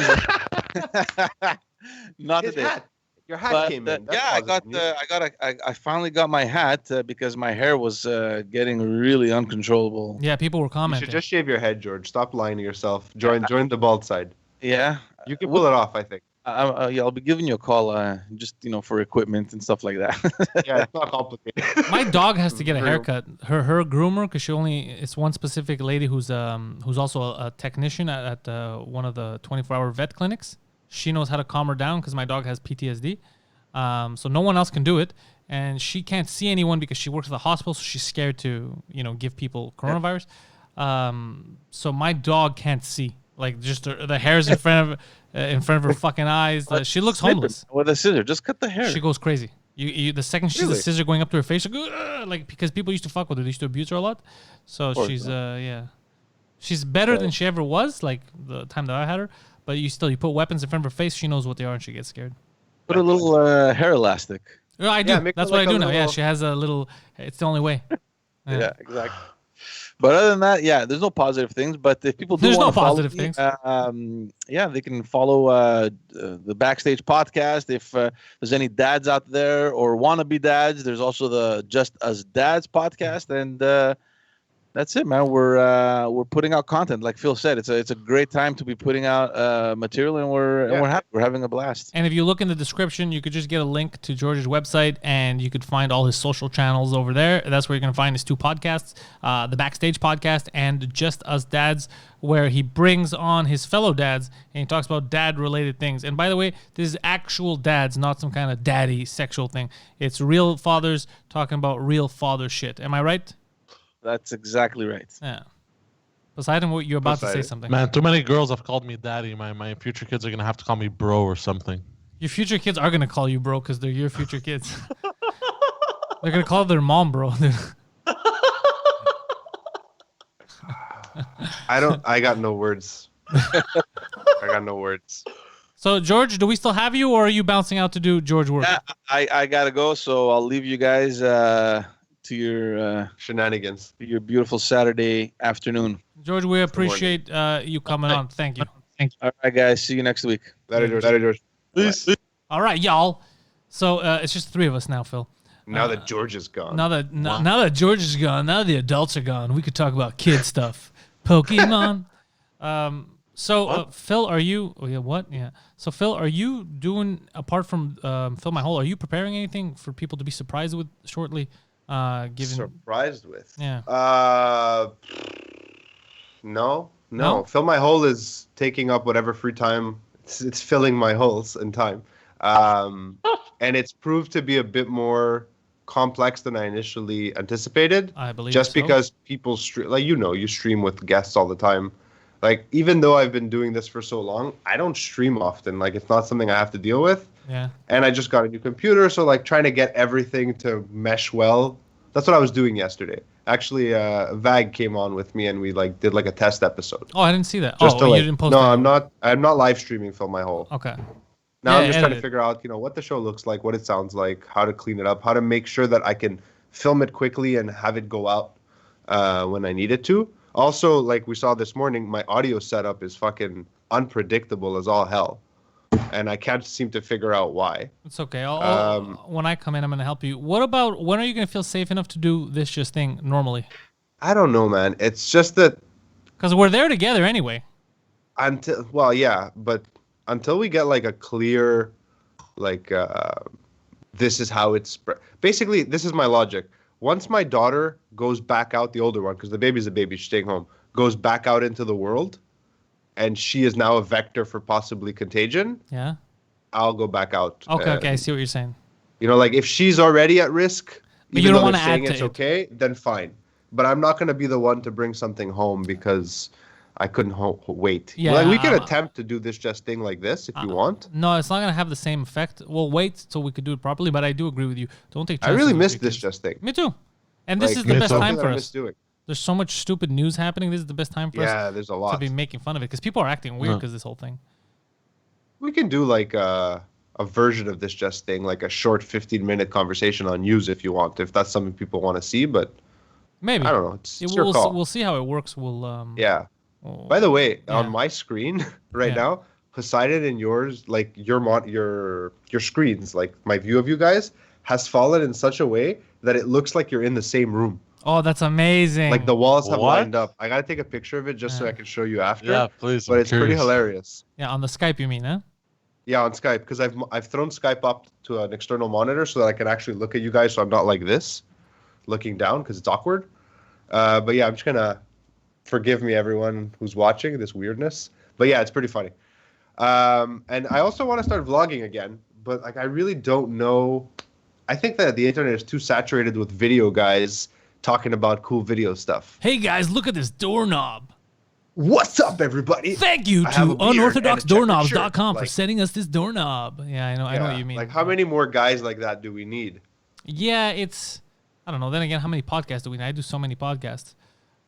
not His today. Hat. Your hat came in. I finally got my hat because my hair was getting really uncontrollable. Yeah, people were commenting. You should just shave your head, George. Stop lying to yourself. Join the bald side. Yeah. You can pull it off, I think. I'll be giving you a call just for equipment and stuff like that. Yeah, it's not complicated. My dog has to get a haircut. Her groomer, because it's one specific lady who's also a technician at one of the 24-hour vet clinics. She knows how to calm her down because my dog has PTSD. So no one else can do it. And she can't see anyone because she works at the hospital, so she's scared to, give people coronavirus. So my dog can't see. Like just the hairs in front of her fucking eyes. She looks homeless. With a scissor, just cut the hair. She goes crazy. The second she sees a scissor going up to her face, she goes, like because people used to fuck with her, they used to abuse her a lot. So she's better than she ever was. Like the time that I had her. But you put weapons in front of her face, she knows what they are, and she gets scared. Put a little hair elastic. Yeah, I do. That's what I do now. Yeah, she has a little. It's the only way. Yeah, exactly. But other than that, yeah, there's no positive things. But if people do There's want no to follow positive me, things. yeah, they can follow the Backstage podcast. If there's any dads out there or wannabe dads, there's also the Just Us Dads podcast, and that's it, man. We're putting out content, like Phil said. It's a great time to be putting out material, and we're happy. We're having a blast. And if you look in the description, you could just get a link to George's website, and you could find all his social channels over there. That's where you're going to find his 2 podcasts, the Backstage podcast and Just Us Dads, where he brings on his fellow dads, and he talks about dad-related things. And by the way, this is actual dads, not some kind of daddy sexual thing. It's real fathers talking about real father shit. Am I right? That's exactly right. Yeah. Poseidon, you're about to say something. Man, too many girls have called me daddy. My future kids are gonna have to call me bro or something. Your future kids are going to call you bro because they're your future kids. They're going to call their mom bro. I got no words. I got no words. So, George, do we still have you, or are you bouncing out to do George work? Yeah, I gotta go, so I'll leave you guys to your Shenanigans. your beautiful Saturday afternoon. George, we appreciate you coming on. Thank you. All right, guys. See you next week. Later, George. Later, George. Peace. All right, y'all. So it's just 3 of us now, Phil. Now that George is gone. Now that George is gone, now the adults are gone, we could talk about kid stuff. Pokemon. Phil, are you? Oh, yeah, what? Yeah. So, Phil, are you doing, apart from Fill My Hole, are you preparing anything for people to be surprised with shortly? Surprised with? Yeah. No. Fill My Hole is taking up whatever free time. It's filling my holes in time. And it's proved to be a bit more complex than I initially anticipated. I believe just so. because people stream, like, you stream with guests all the time. Like, even though I've been doing this for so long, I don't stream often. Like, it's not something I have to deal with. Yeah. And I just got a new computer, so like trying to get everything to mesh well. That's what I was doing yesterday. Actually, Vag came on with me and we like did like a test episode. Oh, I didn't see that. Just to, you like, didn't post no, that. I'm not live streaming Fill My Hole. Okay. Now Yeah, I'm just trying edit to it. figure out, what the show looks like, what it sounds like, how to clean it up, how to make sure that I can film it quickly and have it go out when I need it to. Also, like we saw this morning, my audio setup is fucking unpredictable as all hell. And I can't seem to figure out why. It's okay. When I come in, I'm going to help you. What about, when are you going to feel safe enough to do this just thing normally? I don't know, man. It's just that Because we're there together anyway. but until we get like a clear, like, this is how it's spread. Basically, this is my logic. Once my daughter goes back out, the older one, because the baby's a baby, she's staying home, goes back out into the world, and she is now a vector for possibly contagion, Yeah. I'll go back out. Okay, I see what you're saying. Like if she's already at risk, But even you don't though wanna they're saying add to it's it. okay, then fine. But I'm not going to be the one to bring something home because I couldn't wait. Yeah, Like, we can attempt to do this just thing like this if you want. No, it's not going to have the same effect. We'll wait till we could do it properly, but I do agree with you. Don't take I chances really with missed your this kids. just thing. Me too. And this Like, is the me best too. time Something for I us. miss doing. There's so much stupid news happening. This is the best time for us Yeah, there's a to lot. be making fun of it because people are acting weird because this whole thing. We can do like a version of this just thing, like a short 15-minute conversation on news if you want, if that's something people want to see. But Maybe. I don't know. It's Yeah, your call. we'll see how it works. We'll Yeah. we'll- By the way, Yeah. on my screen right Yeah. now, Poseidon and yours, like your screens, like my view of you guys, has fallen in such a way that it looks like you're in the same room. Oh, that's amazing. Like the walls have What? lined up. I gotta take a picture of it just so Yeah. I can show you after. Yeah, please. But I'm it's pretty curious. hilarious. Yeah, on the Skype you mean, huh? Yeah, on Skype, because I've thrown Skype up to an external monitor so that I can actually look at you guys, so I'm not like this, looking down, because it's awkward. But yeah, I'm just gonna forgive me, everyone who's watching this weirdness. But yeah, it's pretty funny. And I also want to start vlogging again, but like I really don't know. I think that the internet is too saturated with video guys talking about cool video stuff. Hey guys, look at this doorknob. What's up, everybody? Thank you I have to a beard and a checkered unorthodoxdoorknobs.com shirt. for Like- sending us this doorknob. Yeah, I know Yeah, what you mean. Like, how many more guys like that do we need? Yeah, I don't know. Then again, how many podcasts do we need? I do so many podcasts.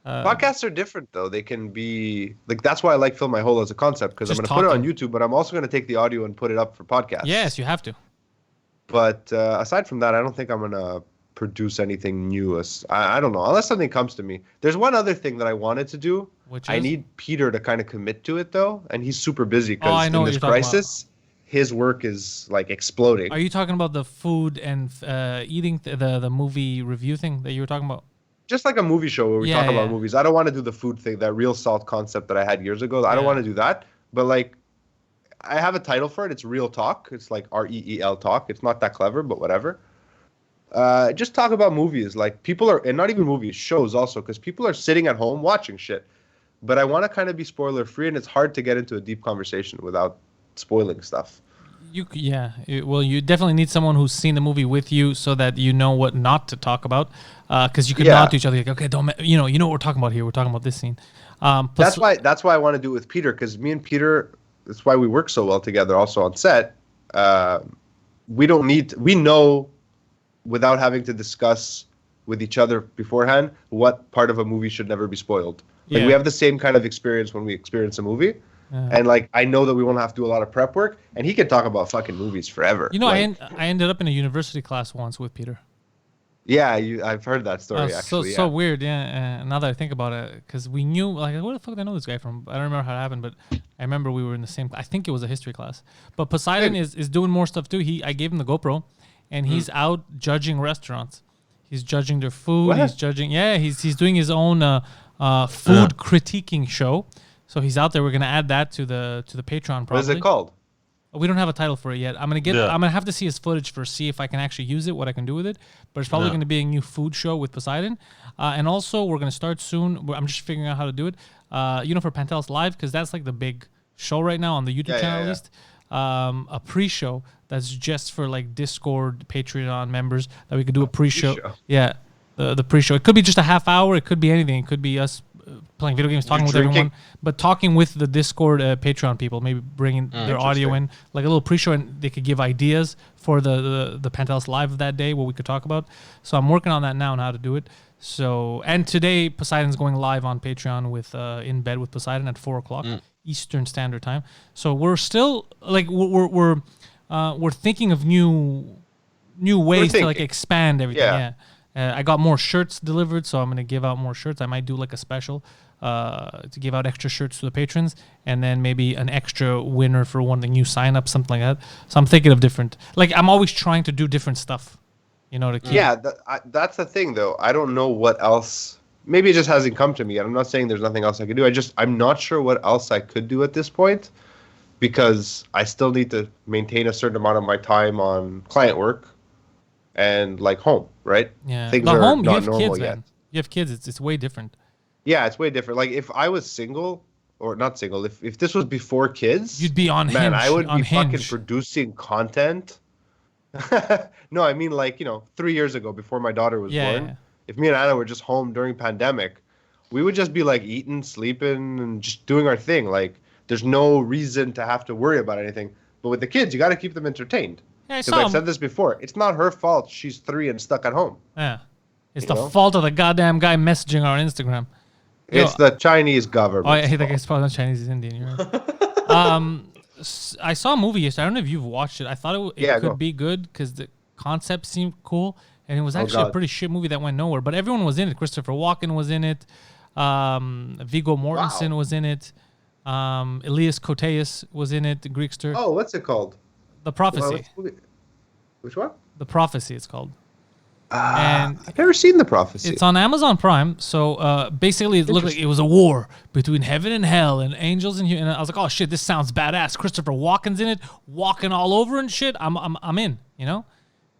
Podcasts are different, though. They can be like, that's why I like Fill My Hole as a concept, because I'm Just going to put it on talking. YouTube, but I'm also going to take the audio and put it up for podcasts. Yes, you have to. But aside from that, I don't think I'm going to produce anything new. I don't know, unless something comes to me. There's one other thing that I wanted to do. Which I is? need Peter to kind of commit to it though, and he's super busy Oh, I because know in what this you're talking crisis, his work is like exploding. Are you talking about the food and eating the movie review thing that you were talking about? Just like a movie show where we Yeah, talk about yeah. movies. I don't want to do the food thing, that real salt concept that I had years ago. I don't Yeah. want to do that. But like, I have a title for it. It's Real Talk. It's like REEL Talk. It's not that clever, but whatever. Just talk about movies. Like people are, and not even movies, shows also, because people are sitting at home watching shit. But I want to kind of be spoiler free, and it's hard to get into a deep conversation without spoiling stuff. Well, you definitely need someone who's seen the movie with you so that you know what not to talk about. Because you could nod to each other like, okay, don't you know what we're talking about here? We're talking about this scene. That's why I want to do it with Peter, because me and Peter, that's why we work so well together. Also on set, we know without having to discuss with each other beforehand what part of a movie should never be spoiled. Like we have the same kind of experience when we experience a movie. And like I know that we won't have to do a lot of prep work, and he can talk about fucking movies forever. You know, like, I ended up in a university class once with Peter. Yeah, I've heard that story actually. So weird, yeah. Now that I think about it, because we knew, like, where the fuck did I know this guy from? I don't remember how it happened, but I remember we were in the same. I think it was a history class. But Poseidon is doing more stuff too. I gave him the GoPro, and he's out judging restaurants. He's judging their food. What? He's judging. Yeah, he's doing his own food critiquing show. So he's out there. We're gonna add that to the Patreon. Probably. What is it called? We don't have a title for it yet. I'm gonna have to see his footage first, see if I can actually use it, what I can do with it. But it's probably gonna be a new food show with Poseidon, and also we're gonna start soon. I'm just figuring out how to do it. For Pantelis Live, because that's like the big show right now on the YouTube channel at least. A pre-show that's just for like Discord, Patreon members that we could do a pre-show. Yeah, the pre-show. It could be just a half hour. It could be anything. It could be us playing video games, talking with everyone, but talking with the Discord Patreon people, maybe bringing their audio in, like a little pre-show, and they could give ideas for the Pantelis Live of that day, what we could talk about. So I'm working on that now and how to do it. So, and today Poseidon's going live on Patreon with In Bed with Poseidon at 4:00 Eastern Standard Time. So we're still like we're thinking of new ways to like expand everything. Yeah. I got more shirts delivered, so I'm gonna give out more shirts. I might do like a special to give out extra shirts to the patrons, and then maybe an extra winner for one of the new sign-ups, something like that. So I'm thinking of different. Like I'm always trying to do different stuff, to keep. Yeah, that's the thing though. I don't know what else. Maybe it just hasn't come to me yet. I'm not saying there's nothing else I could do. I'm not sure what else I could do at this point, because I still need to maintain a certain amount of my time on client work and like home, right? Yeah, things the are home, not you have normal kids, yet. man. You have kids. It's way different. Yeah, it's way different. Like if I was single, or not single, if this was before kids, You'd be on man, Hinge, I would on be fucking Hinge. producing content. No, I mean like 3 years ago before my daughter was born. Yeah. If me and Anna were just home during pandemic, we would just be like eating, sleeping, and just doing our thing. Like there's no reason to have to worry about anything. But with the kids, you got to keep them entertained. Yeah, Because I've said this before. It's not her fault she's 3 and stuck at home. Yeah, it's You the know? fault of the goddamn guy messaging her on Instagram. It's the Chinese government. Oh, I hate that guy's probably not Chinese, he's Indian. You're right. I saw a movie yesterday. I don't know if you've watched it. I thought it could be good because the concept seemed cool, and it was actually a pretty shit movie that went nowhere. But everyone was in it. Christopher Walken was in it. Viggo Mortensen was in it. Elias Koteas was in it. The Greekster. Oh, what's it called? The Prophecy. Which one? The Prophecy. It's called. And I've never seen The Prophecy. it's on Amazon Prime. So basically, it looked like it was a war between heaven and hell and angels and I was like, oh shit, this sounds badass. Christopher Walken's in it, walking all over and shit. I'm in. And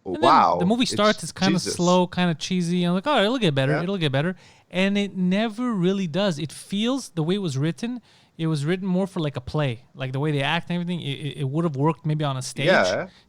then Wow. the movie starts. It's kind of Jesus. slow, kind of cheesy. I'm like, oh, it'll get better. Yeah. It'll get better. And it never really does. It feels the way it was written. It was written more for like a play, like the way they act and everything. It would have worked maybe on a stage.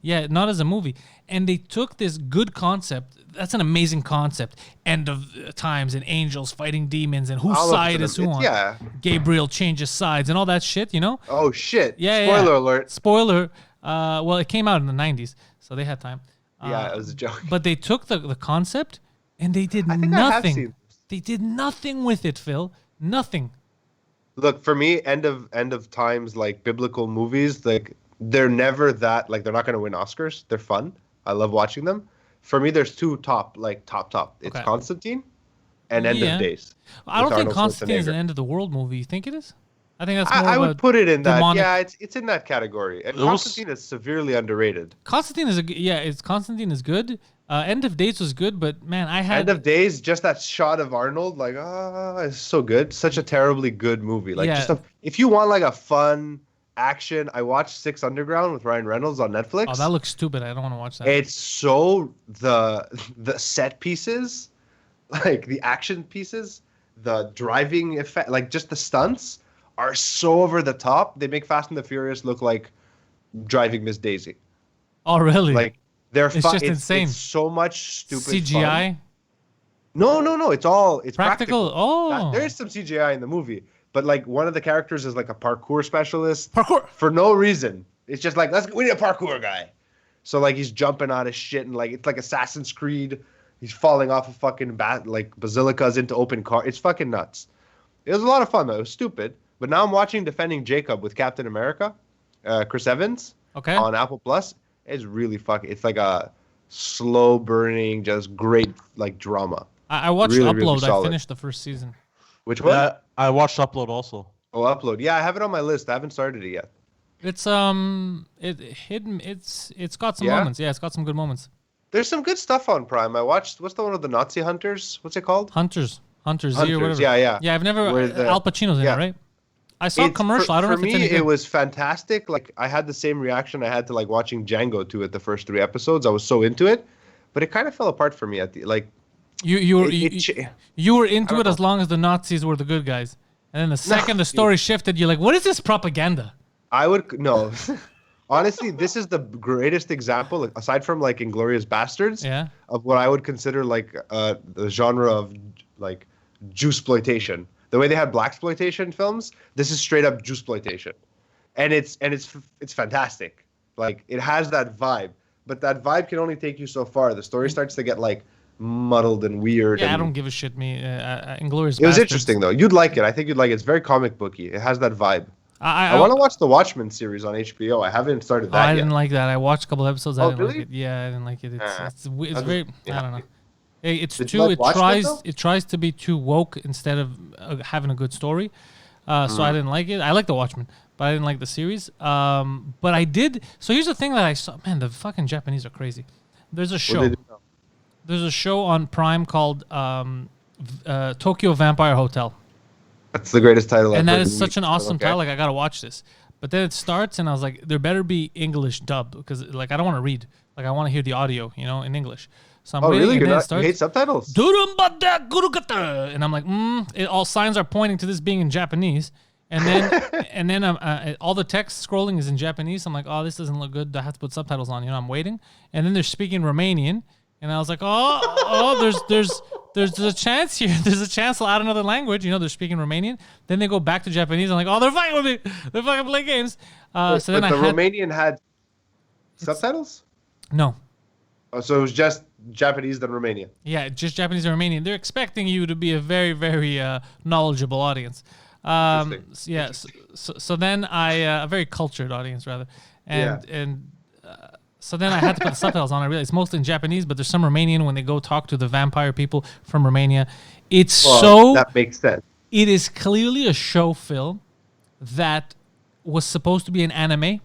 Yeah, not as a movie. And they took this good concept. That's an amazing concept. End of times and angels fighting demons and whose side is who on. Yeah. Gabriel changes sides and all that shit. Oh shit. Yeah. Spoiler alert. Spoiler. Well, it came out in the 90s, so they had time. Yeah, it was a joke. But they took the concept and they did I think I have nothing. seen this. They did nothing with it, Phil. Nothing. Look, for me, end of times like biblical movies, like they're never that like they're not going to win Oscars. They're fun. I love watching them, For me, there's two top. It's Okay. Constantine and End Yeah. of Days. I don't with think Arnold Constantine is an Schwarzenegger. end of the world movie. You think it is? I think that's more I of would a put it in that. demonic. Yeah, it's in that category. And It was- Constantine is severely underrated. Constantine is Constantine is good. End of Days was good, but man, I had End of Days, just that shot of Arnold, like, it's so good. Such a terribly good movie. Like, Yeah. if you want like a fun action, I watched Six Underground with Ryan Reynolds on Netflix. Oh, that looks stupid. I don't want to watch that. It's so the set pieces, like the action pieces, the driving effect, like just the stunts are so over the top. They make Fast and the Furious look like Driving Miss Daisy. Oh, really? Like they're It's just insane. It's so much stupid CGI? fun. No. It's Practical? Oh. There is some CGI in the movie, but like one of the characters is like a parkour specialist Parkour. for no reason. It's just like we need a parkour guy. So like he's jumping out of shit and like it's like Assassin's Creed. He's falling off of fucking basilicas into open car. It's fucking nuts. It was a lot of fun though. It was stupid. But now I'm watching Defending Jacob with Captain America, Chris Evans, Okay. on Apple Plus. It's really fucking. It's like a slow burning, just great like drama. I watched Really, really Upload. I solid. finished the first season. Which one? Yeah, I watched Upload also. Oh, Upload. Yeah, I have it on my list. I haven't started it yet. It's it's got some Yeah? moments. Yeah, it's got some good moments. There's some good stuff on Prime. I watched. What's the one with the Nazi hunters? What's it called? Hunters Z or Hunters, whatever. yeah. Yeah, I've never. Where the- Al Pacino's in yeah. it, right? I saw a commercial. I don't know if for it's me, any good. it was fantastic. Like I had the same reaction I had to like watching Django 2 at the first 3 episodes. I was so into it, but it kind of fell apart for me at the like. You were it you were into don't it as long as the Nazis were the good guys, and then the second the story shifted, you're like, what is this propaganda? I would no. Honestly, this is the greatest example, aside from like Inglorious Bastards, Yeah. of what I would consider like the genre of like Jewsploitation. The way they had blaxploitation films, this is straight up Jewsploitation, and it's fantastic. Like it has that vibe, but that vibe can only take you so far. The story starts to get like muddled and weird. Yeah, I and don't give a shit. Inglorious. It was Bastards. interesting though. You'd like it. I think you'd like it. It's very comic booky. It has that vibe. I want to watch the Watchmen series on HBO. I haven't started that I yet. didn't like that. I watched a couple episodes. I Oh, didn't like really? it. Yeah, I didn't like it. It's was- very. yeah. I don't know. It's Did you too. like It Watchmen, though? tries to be too woke instead of having a good story. So Mm-hmm. I didn't like it. I like the Watchmen, but I didn't like the series. But I did. So here's the thing that I saw. Man, the fucking Japanese are crazy. There's a What show. did they do? There's a show on Prime called Tokyo Vampire Hotel. That's the greatest title. And I've that heard is in such an weeks, but awesome okay. title. Like I gotta watch this. But then it starts, and I was like, there better be English dub because like I don't want to read. Like I want to hear the audio, in English. So I'm Oh, waiting, really? and then it You starts. hate subtitles? And I'm like, all signs are pointing to this being in Japanese. And then all the text scrolling is in Japanese. I'm like, oh, this doesn't look good. I have to put subtitles on. I'm waiting, and then they're speaking Romanian, and I was like, there's a chance here. There's a chance I'll add another language. They're speaking Romanian. Then they go back to Japanese. I'm like, oh, they're fighting with me. They're fucking playing games. So then But I the had Romanian had subtitles? no. Oh, so it was just Japanese then Romanian. Yeah, just Japanese and Romanian. They're expecting you to be a very, very knowledgeable audience. So then a very cultured audience rather, so then I had to put the subtitles on. I realized it's mostly in Japanese, but there's some Romanian when they go talk to the vampire people from Romania. That makes sense. It is clearly a show film that was supposed to be an anime.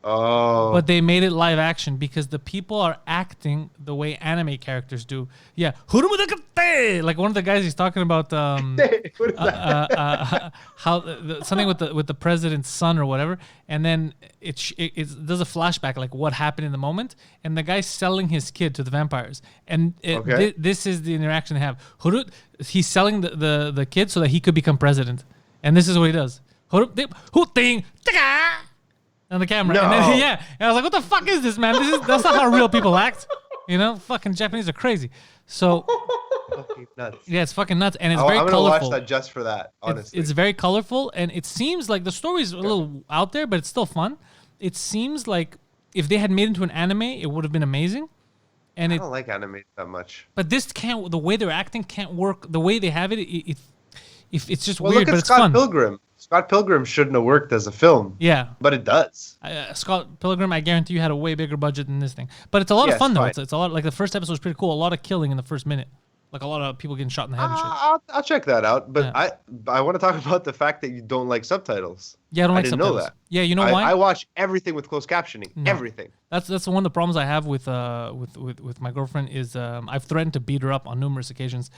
Oh. But they made it live action because the people are acting the way anime characters do. Yeah. Like one of the guys he's talking about What is that? how something with the president's son or whatever, and then it does a flashback like what happened in the moment, and the guy's selling his kid to the vampires, and Okay. this is the interaction they have. He's selling the kid so that he could become president, and this is what he does. On the camera. And then, No. and I was like, what the fuck is this, man? That's not how real people act. Fucking Japanese are crazy. So, Fucking nuts. yeah, it's fucking nuts. And it's I'm very gonna colorful. watch that just for that, honestly. It's very colorful, and it seems like the story's a little out there, but it's still fun. It seems like if they had made it into an anime, it would have been amazing. And I don't like anime that much. but this can't. The way they're acting can't work. The way they have it, it's just Well, weird, look but at it's Scott fun. Pilgrim. Scott Pilgrim shouldn't have worked as a film. Yeah. But it does. Scott Pilgrim, I guarantee you had a way bigger budget than this thing. But it's a lot of Yes, fun though. fine. It's a lot. Like the first episode was pretty cool. A lot of killing in the first minute. Like a lot of people getting shot in the head and shit. I'll check that out. But Yeah. I want to talk about the fact that you don't like subtitles. Yeah, I don't like didn't subtitles. know that. Yeah, you know why? I watch everything with closed captioning. No. Everything. That's one of the problems I have with my girlfriend is I've threatened to beat her up on numerous occasions.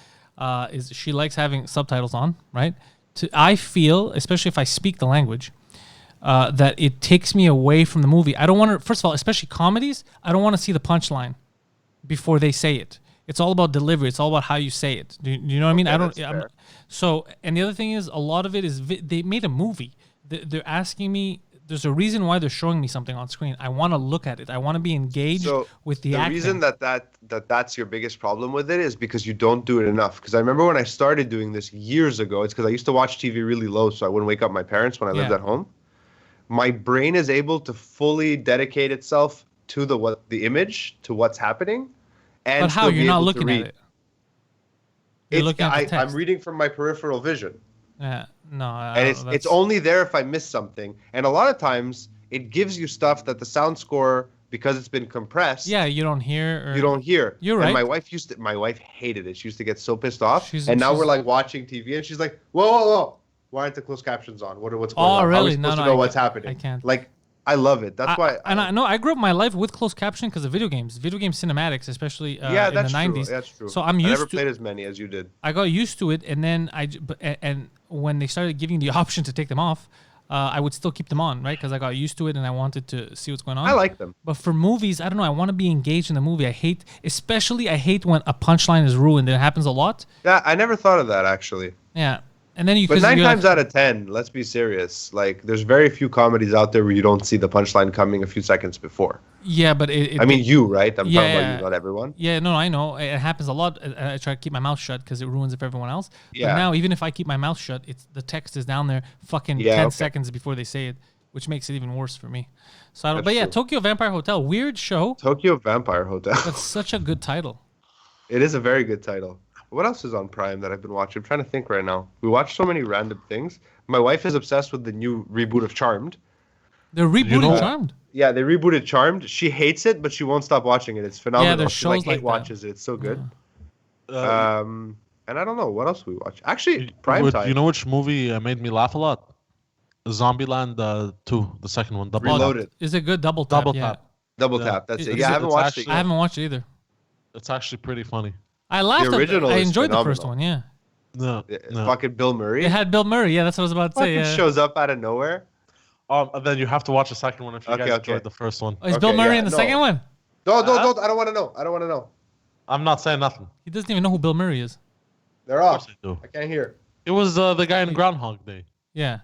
Is she likes having subtitles on, right? I feel, especially if I speak the language, that it takes me away from the movie. I don't want to. First of all, especially comedies, I don't want to see the punchline before they say it. It's all about delivery. It's all about how you say it. Do you know what I mean? Okay, I don't. that's fair. So, and the other thing is, a lot of it is they made a movie. They're asking me. There's a reason why they're showing me something on screen. I want to look at it. I want to be engaged with the acting. reason that's your biggest problem with it is because you don't do it enough. Because I remember when I started doing this years ago, it's because I used to watch TV really low, so I wouldn't wake up my parents when I lived at home. My brain is able to fully dedicate itself to the image, to what's happening. And But how? You're not looking at it. You're looking at the text. I'm reading from my peripheral vision. Yeah, no. And it's only there if I miss something. And a lot of times, it gives you stuff that the sound score, because it's been compressed, Yeah, you don't hear. you don't hear. You're And right. my wife hated it. She used to get so pissed off. She's- Now she's- we're like watching TV, and she's like, whoa. Why aren't the closed captions on? What's going on? Oh, How are we really? supposed No, to know I what's can't- happening? I can't. Like, I love it. That's why. I grew up my life with closed caption because of video games. Video game cinematics, especially yeah, in the that's 90s. true. That's true. So I'm I used never to. played as many as you did. I got used to it, and then and when they started giving the option to take them off, I would still keep them on, right? Because I got used to it and I wanted to see what's going on. I like them. But for movies, I don't know. I want to be engaged in the movie. I hate when a punchline is ruined. It happens a lot. Yeah, I never thought of that actually. Yeah, and then But 9 times out of 10, let's be serious. Like, there's very few comedies out there where you don't see the punchline coming a few seconds before. Yeah, but I mean, you, right? I'm talking Yeah. about you, not everyone. Yeah, no, I know. It happens a lot. I try to keep my mouth shut because it ruins it for everyone else. Yeah. But now, even if I keep my mouth shut, the text is down there fucking Yeah, 10 okay. seconds before they say it, which makes it even worse for me. So, That's but yeah, true. Tokyo Vampire Hotel, weird show, Tokyo Vampire Hotel. but such a good title. It is a very good title. What else is on Prime that I've been watching? I'm trying to think right now. We watch so many random things. My wife is obsessed with the new reboot of Charmed. They're rebooting know- Charmed. Yeah, they rebooted Charmed. She hates it, but she won't stop watching it. It's phenomenal. there's She shows hate like that. watches it. It's so good. Uh, And I don't know what else we watch. Actually, Prime Time. You know which movie made me laugh a lot? Zombieland 2, the second one. Double Reloaded. Is it good? Double Tap. Double yeah. Tap. Double Yeah. Tap. That's Is it. it- Yeah, I haven't it's watched actually- it I yet. haven't watched it either. It's actually pretty funny. I laughed. original I is enjoyed the first phenomenal. one. Yeah. No. Fucking Bill Murray. It had Bill Murray. Yeah, that's what I was about to say. Fucking Yeah. shows up out of nowhere. And then you have to watch the second one if you Okay, guys okay. enjoyed the first one. Oh, is Bill Okay, Murray yeah, in the no. second one? Don't. I don't want to know. I don't want to know. I'm not saying nothing. He doesn't even know who Bill Murray is. They're Of course off. I do. I can't hear. It was the guy in Groundhog Day. Yeah.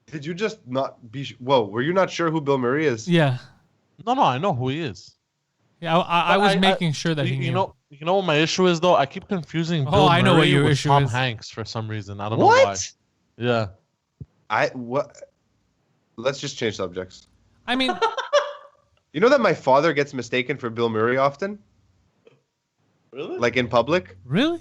Did you just not be? Whoa, were you not sure who Bill Murray is? Yeah. No, I know who he is. Yeah, I But was making sure that he you knew. You know what my issue is though? I keep confusing Oh, Bill I know what Murray your with issue Tom is. Hanks for some reason. I don't know why. Yeah. What? Let's just change subjects. I mean, You know that my father gets mistaken for Bill Murray often, Really? like in public. really?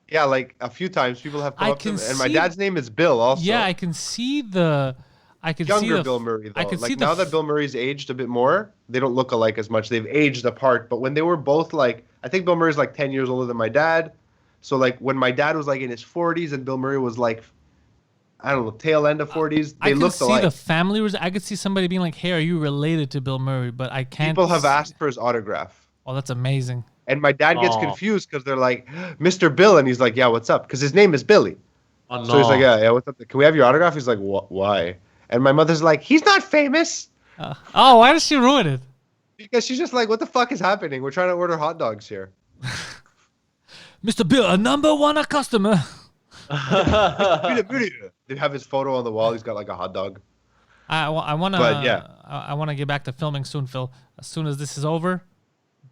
Yeah, like a few times people have come I up to can him, and my see- dad's name is Bill also. Yeah, I can see the. I can see Younger the. Bill Murray though. I can Like see the now f- that Bill Murray's aged a bit more, they don't look alike as much. They've aged apart. But when they were both like, I think Bill Murray's like 10 years older than my dad. So like when my dad was like in his 40s and Bill Murray was like, I don't know, tail end of 40s, I they can looked see alike. the family. I could see somebody being like, "Hey, are you related to Bill Murray?" But I can't. People have see- asked for his autograph. Oh, that's amazing. And my dad gets Aw. confused because they're like, Mr. Bill. And he's like, yeah, what's up? Because his name is Billy. Oh, no. So he's like, yeah, what's up? Can we have your autograph? He's like, why? And my mother's like, he's not famous. Oh, why does she ruin it? Because she's just like, what the fuck is happening? We're trying to order hot dogs here. Mr. Bill, a number one customer. They have his photo on the wall. He's got like a hot dog. I want to. But, yeah. I want to get back to filming soon, Phil. As soon as this is over,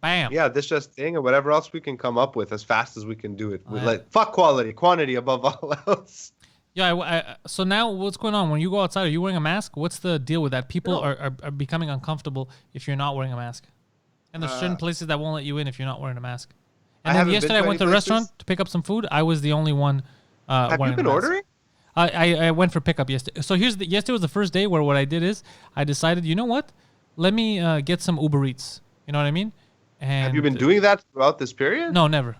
bam. Yeah, this just thing and whatever else we can come up with as fast as we can do it. We yeah. like fuck quality, quantity above all else. Yeah. So now, what's going on when you go outside? Are you wearing a mask? What's the deal with that? People are becoming uncomfortable if you're not wearing a mask, and there's certain places that won't let you in if you're not wearing a mask. And then haven't been yesterday I to went to any a restaurant places. to pick up some food. I was the only one. Have you wearing a been mask. ordering? I went for pickup yesterday. So yesterday was the first day where what I did is I decided, you know what? Let me get some Uber Eats. You know what I mean? And Have you been doing that throughout this period? No, never.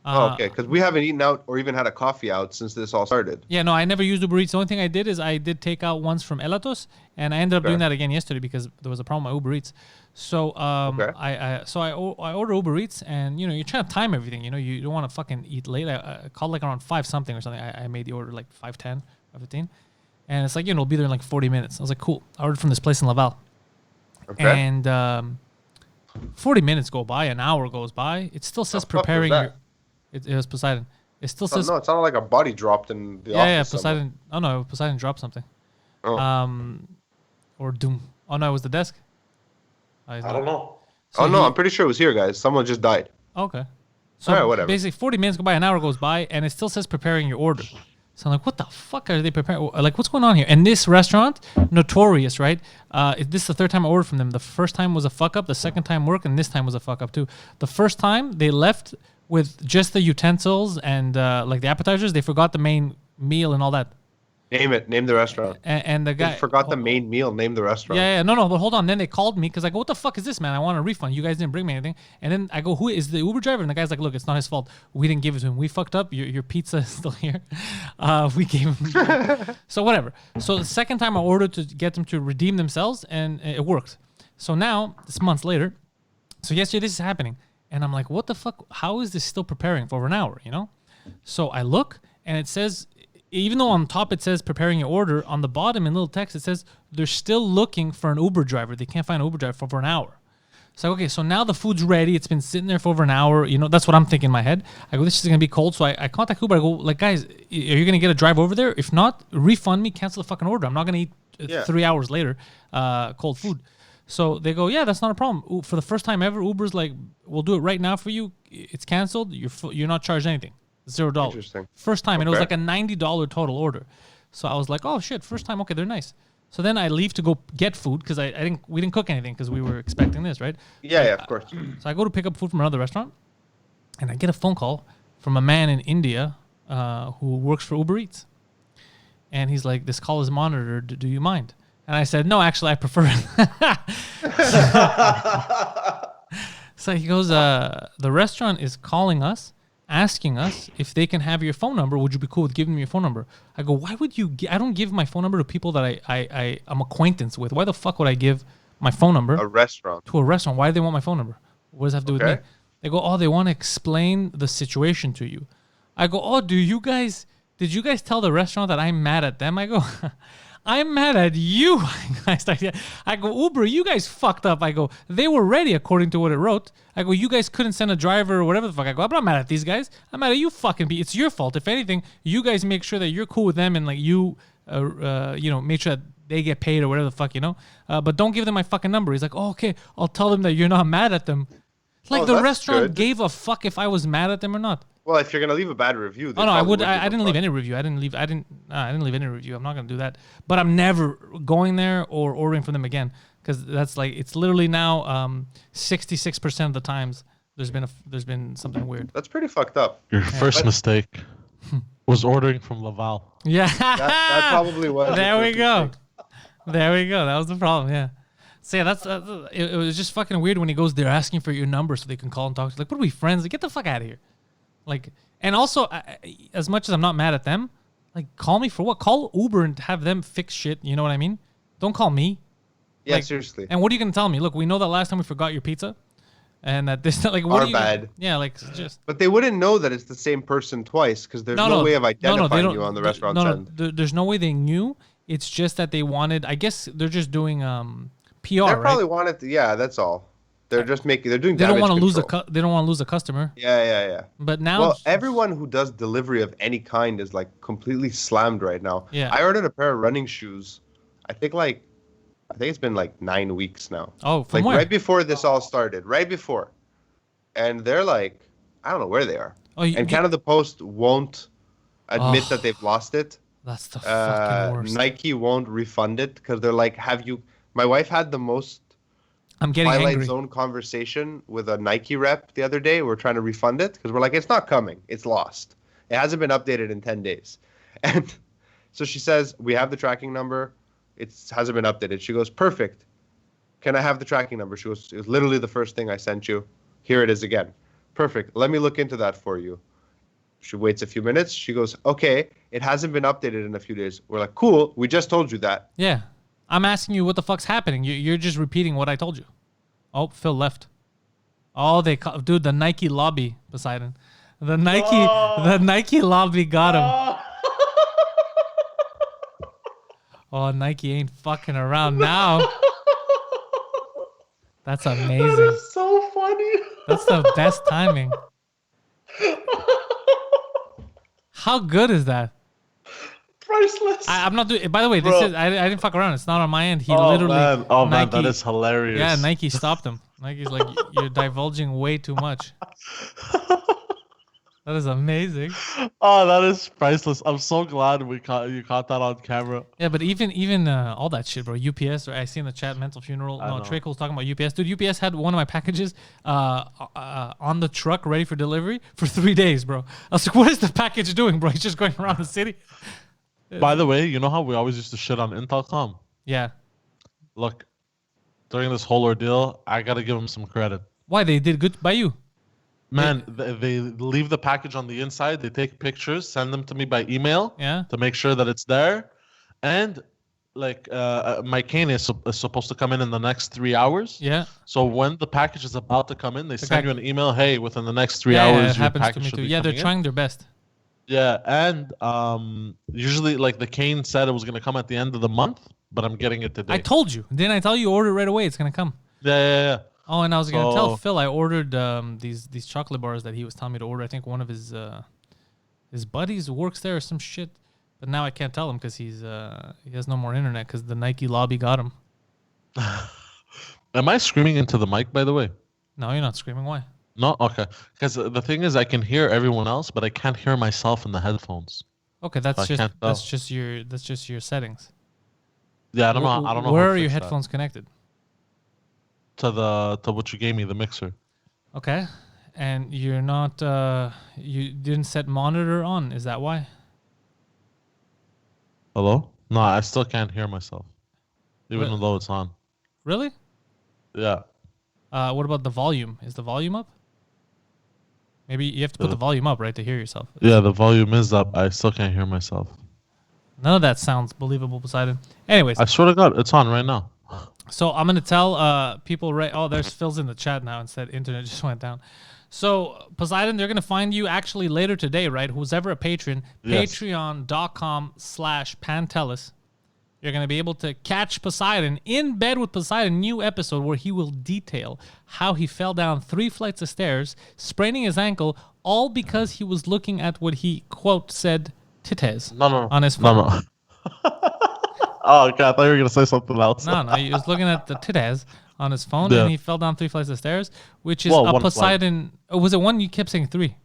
Okay, because we haven't eaten out or even had a coffee out since this all started. Yeah, no, I never used Uber Eats. The only thing I did is I did take out once from Elatos, and I ended up doing that again yesterday because there was a problem with Uber Eats. So I order Uber Eats, and you're trying to time everything. You don't want to fucking eat late. I called like around 5 something or something. I made the order like 5:10, 5:15, and it's like it'll be there in like 40 minutes. I was like, cool. I ordered from this place in Laval, and 40 minutes go by, an hour goes by. It still says preparing your. It was Poseidon. It still says. No, it sounded like a body dropped in the office. Yeah, Poseidon. Oh no, Poseidon dropped something. Oh. Or Doom. Oh no, it was the desk. I don't know. So I'm pretty sure it was here, guys. Someone just died. Okay. So Alright, whatever. basically 40 minutes go by, an hour goes by, and it still says preparing your order. So I'm like, what the fuck are they preparing? Like, what's going on here? And this restaurant, notorious, right? This is the third time I ordered from them. The first time was a fuck up. The second time worked, and this time was a fuck up too. The first time they left with just the utensils and like the appetizers. They forgot the main meal and all that. Name it. Name the restaurant. And the guy They forgot the main meal. Name the restaurant. Yeah, no, but hold on. Then they called me because I go, what the fuck is this, man? I want a refund. You guys didn't bring me anything. And then I go, who is the Uber driver? And the guy's like, look, it's not his fault. We didn't give it to him. We fucked up. Your pizza is still here. We gave him. So whatever. So the second time I ordered to get them to redeem themselves, and it worked. So now, this months later, so yesterday this is happening. And I'm like, what the fuck? How is this still preparing for over an hour, So I look, and it says, even though on top it says preparing your order, on the bottom in little text it says they're still looking for an Uber driver. They can't find an Uber driver for over an hour. So okay, so now the food's ready. It's been sitting there for over an hour. That's what I'm thinking in my head. I go, this is gonna be cold. So I contact Uber. I go, like, guys, are you gonna get a drive over there? If not, refund me, cancel the fucking order. I'm not gonna eat 3 hours later cold food. So they go, yeah, that's not a problem. For the first time ever, Uber's like, we'll do it right now for you. It's canceled. You're not charged anything. $0. Interesting. First time, and it was like a $90 total order. So I was like, oh shit, first time, okay, they're nice. So then I leave to go get food because we didn't cook anything because we were expecting this, right? Yeah, of course. So I go to pick up food from another restaurant, and I get a phone call from a man in India who works for Uber Eats, and he's like, this call is monitored. Do you mind? And I said, no, actually, I prefer it. So he goes, the restaurant is calling us, asking us if they can have your phone number. Would you be cool with giving me your phone number? I go, why would you? I don't give my phone number to people that I'm acquaintance with. Why the fuck would I give my phone number A restaurant. to a restaurant? Why do they want my phone number? What does that have to do with me? They go, oh, they want to explain the situation to you. I go, oh, did you guys tell the restaurant that I'm mad at them? I go, I'm mad at you. I go, Uber, you guys fucked up. I go, they were ready according to what it wrote. I go, you guys couldn't send a driver or whatever the fuck. I go, I'm not mad at these guys. I'm mad at you fucking be. It's your fault. If anything, you guys make sure that you're cool with them and like you, make sure that they get paid or whatever the fuck, but don't give them my fucking number. He's like, oh, okay, I'll tell them that you're not mad at them. Like the restaurant gave a fuck if I was mad at them or not. Well, if you're gonna leave a bad review, oh no, I would. I didn't leave any review. I didn't leave any review. I'm not gonna do that. But I'm never going there or ordering from them again because that's like it's literally now 66% of the times there's been something weird. That's pretty fucked up. Your first mistake was ordering from Laval. Yeah, that probably was. There we go. There we go. That was the problem. Yeah. So yeah, it was just fucking weird when he goes. They're asking for your number so they can call and talk. Like, what are we friends? Like, get the fuck out of here. Like, and also, as much as I'm not mad at them, like, call me for what? Call Uber and have them fix shit. You know what I mean? Don't call me. Yeah, like, seriously. And what are you gonna tell me? Look, we know that last time we forgot your pizza, and that this like what Our are you? bad. Yeah, like just. But they wouldn't know that it's the same person twice because there's no way of identifying you on the restaurant's end. There's no way they knew. It's just that they wanted. I guess they're just doing PR. They probably wanted to. Yeah, that's all. They're just making. They're doing. They don't want to lose they don't want to lose a customer. Yeah. But now, well, everyone who does delivery of any kind is like completely slammed right now. Yeah. I ordered a pair of running shoes. I think it's been like 9 weeks now. Oh, from like where? right before this all started. Right before, and they're like, I don't know where they are. Oh, and Canada Post won't admit that they've lost it. That's the fucking worst. Nike won't refund it because they're like, have you? My wife had the most. I'm getting Twilight angry. Zone conversation with a Nike rep the other day. We're trying to refund it because we're like, it's not coming. It's lost. It hasn't been updated in 10 days. And So she says, we have the tracking number. It hasn't been updated. She goes, perfect. Can I have the tracking number? She goes, it was literally the first thing I sent you. Here it is again. Perfect. Let me look into that for you. She waits a few minutes. She goes, okay, it hasn't been updated in a few days. We're like, cool. We just told you that. Yeah. I'm asking you what the fuck's happening. You're just repeating what I told you. Oh, Phil left. Oh, dude, the Nike lobby, Poseidon. The Nike lobby got him. Oh, Nike ain't fucking around now. That's amazing. That is so funny. That's the best timing. How good is that? Priceless. I'm not doing. By the way, this Bro. is. I didn't fuck around. It's not on my end. He literally. Man, that is hilarious. Yeah, Nike stopped him. Nike's like, you're divulging way too much. That is amazing. Oh, that is priceless. I'm so glad you caught that on camera. Yeah, but even all that shit, bro. UPS, right? I see in the chat, mental funeral. No, Trick was talking about UPS. Dude, UPS had one of my packages on the truck ready for delivery for 3 days, bro. I was like, what is the package doing, bro? He's just going around the city. By the way, you know how we always used to shit on Intelcom? Yeah. Look, during this whole ordeal, I gotta give them some credit. Why? They did good by you. Man, they leave the package on the inside. They take pictures, send them to me by email. Yeah. To make sure that it's there. And like my cane is supposed to come in the next 3 hours. Yeah. So when the package is about to come in, they send you an email. Hey, within the next 3 Yeah, hours, it your happens to package me should too. be Yeah, they're coming in. trying their best. Yeah, and usually like the cane said it was gonna come at the end of the month, but I'm getting it today. I told you. Didn't I tell you? Order it right away. It's gonna come. Yeah. Oh, and I was gonna tell So- Phil I ordered these chocolate bars that he was telling me to order. I think one of his buddies works there or some shit. But now I can't tell him because he has no more internet because the Nike lobby got him. Am I screaming into the mic, by the way? No, you're not screaming. Why? No, okay. Because the thing is, I can hear everyone else, but I can't hear myself in the headphones. Okay, I can't tell. that's just your settings. Yeah, I don't know. I don't know. Where how to are your fix that. headphones connected? To what you gave me, the mixer. Okay, and you're not you didn't set monitor on. Is that why? Hello? No, I still can't hear myself, even What? though it's on. Really? Yeah. What about the volume? Is the volume up? Maybe you have to put the volume up, right, to hear yourself. Yeah, the volume is up. I still can't hear myself. None of that sounds believable, Poseidon. Anyways, I swear to God, it's on right now. so I'm gonna tell people right. Oh, there's Phil's in the chat now and said internet just went down. So Poseidon, they're gonna find you actually later today, right? Who's ever a patron, Yes. patreon.com/Pantelis. You're gonna be able to catch Poseidon in bed with Poseidon, new episode where he will detail how he fell down 3 flights of stairs, spraining his ankle, all because he was looking at what he quote said titties No. on his phone. No. Oh, God, I thought you were going to say something else. No, he was looking at the titties on his phone, Yeah. and he fell down 3 flights of stairs, which is Well, a one flight. Poseidon. Oh, was it one? You kept saying 3.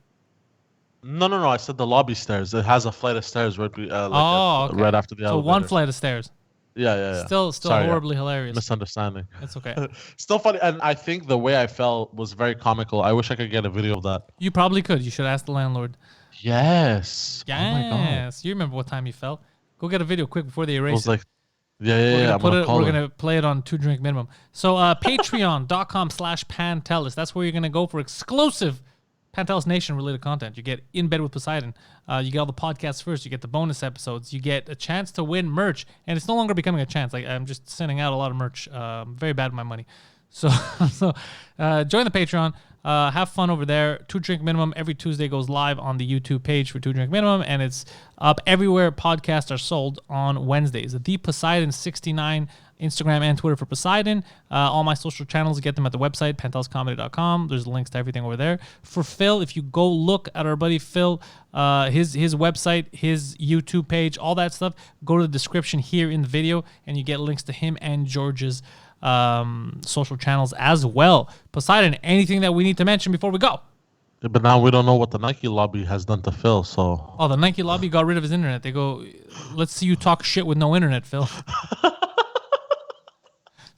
No. I said the lobby stairs. It has a flight of stairs right, Okay. right after the So elevator. 1 flight of stairs. Yeah. Still Sorry, yeah. horribly hilarious. Misunderstanding. It's okay. Still funny, and I think the way I fell was very comical. I wish I could get a video of that. You probably could. You should ask the landlord. Yes. Oh my God. Yes. You remember what time you fell? Go get a video quick before they It erase was it. like, yeah. I'm gonna call We're him. gonna play it on 2 drink minimum. So patreon.com/Pantelis. That's where you're gonna go for exclusive Pantelis Nation related content. You get In Bed with Poseidon. You get all the podcasts first. You get the bonus episodes. You get a chance to win merch, and it's no longer becoming a chance. Like I'm just sending out a lot of merch. I'm very bad with my money. So join the Patreon. Have fun over there. 2 drink minimum every Tuesday goes live on the YouTube page for 2 drink minimum, and it's up everywhere podcasts are sold on Wednesdays. The Poseidon 69 Instagram and Twitter for Poseidon. All my social channels, get them at the website panteliscomedy.com. There's links to everything over there. For Phil, if you go look at our buddy Phil, his website, his YouTube page, all that stuff, go to the description here in the video, and you get links to him and George's social channels as well. Poseidon, anything that we need to mention before we go? Yeah, but now we don't know what the Nike lobby has done to Phil, so. Oh, the Nike lobby got rid of his internet. They go, let's see you talk shit with no internet, Phil.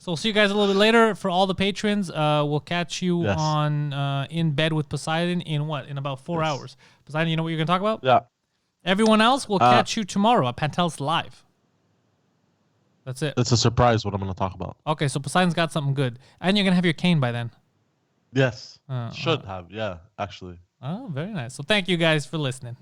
So we'll see you guys a little bit later. For all the patrons, we'll catch you on In Bed with Poseidon in about 4 hours. Poseidon, you know what you're going to talk about? Yeah. Everyone else will catch you tomorrow at Pantelis Live. That's it. It's a surprise what I'm going to talk about. Okay, so Poseidon's got something good. And you're going to have your cane by then. Yes. Should have. Yeah, actually. Oh, very nice. So thank you guys for listening.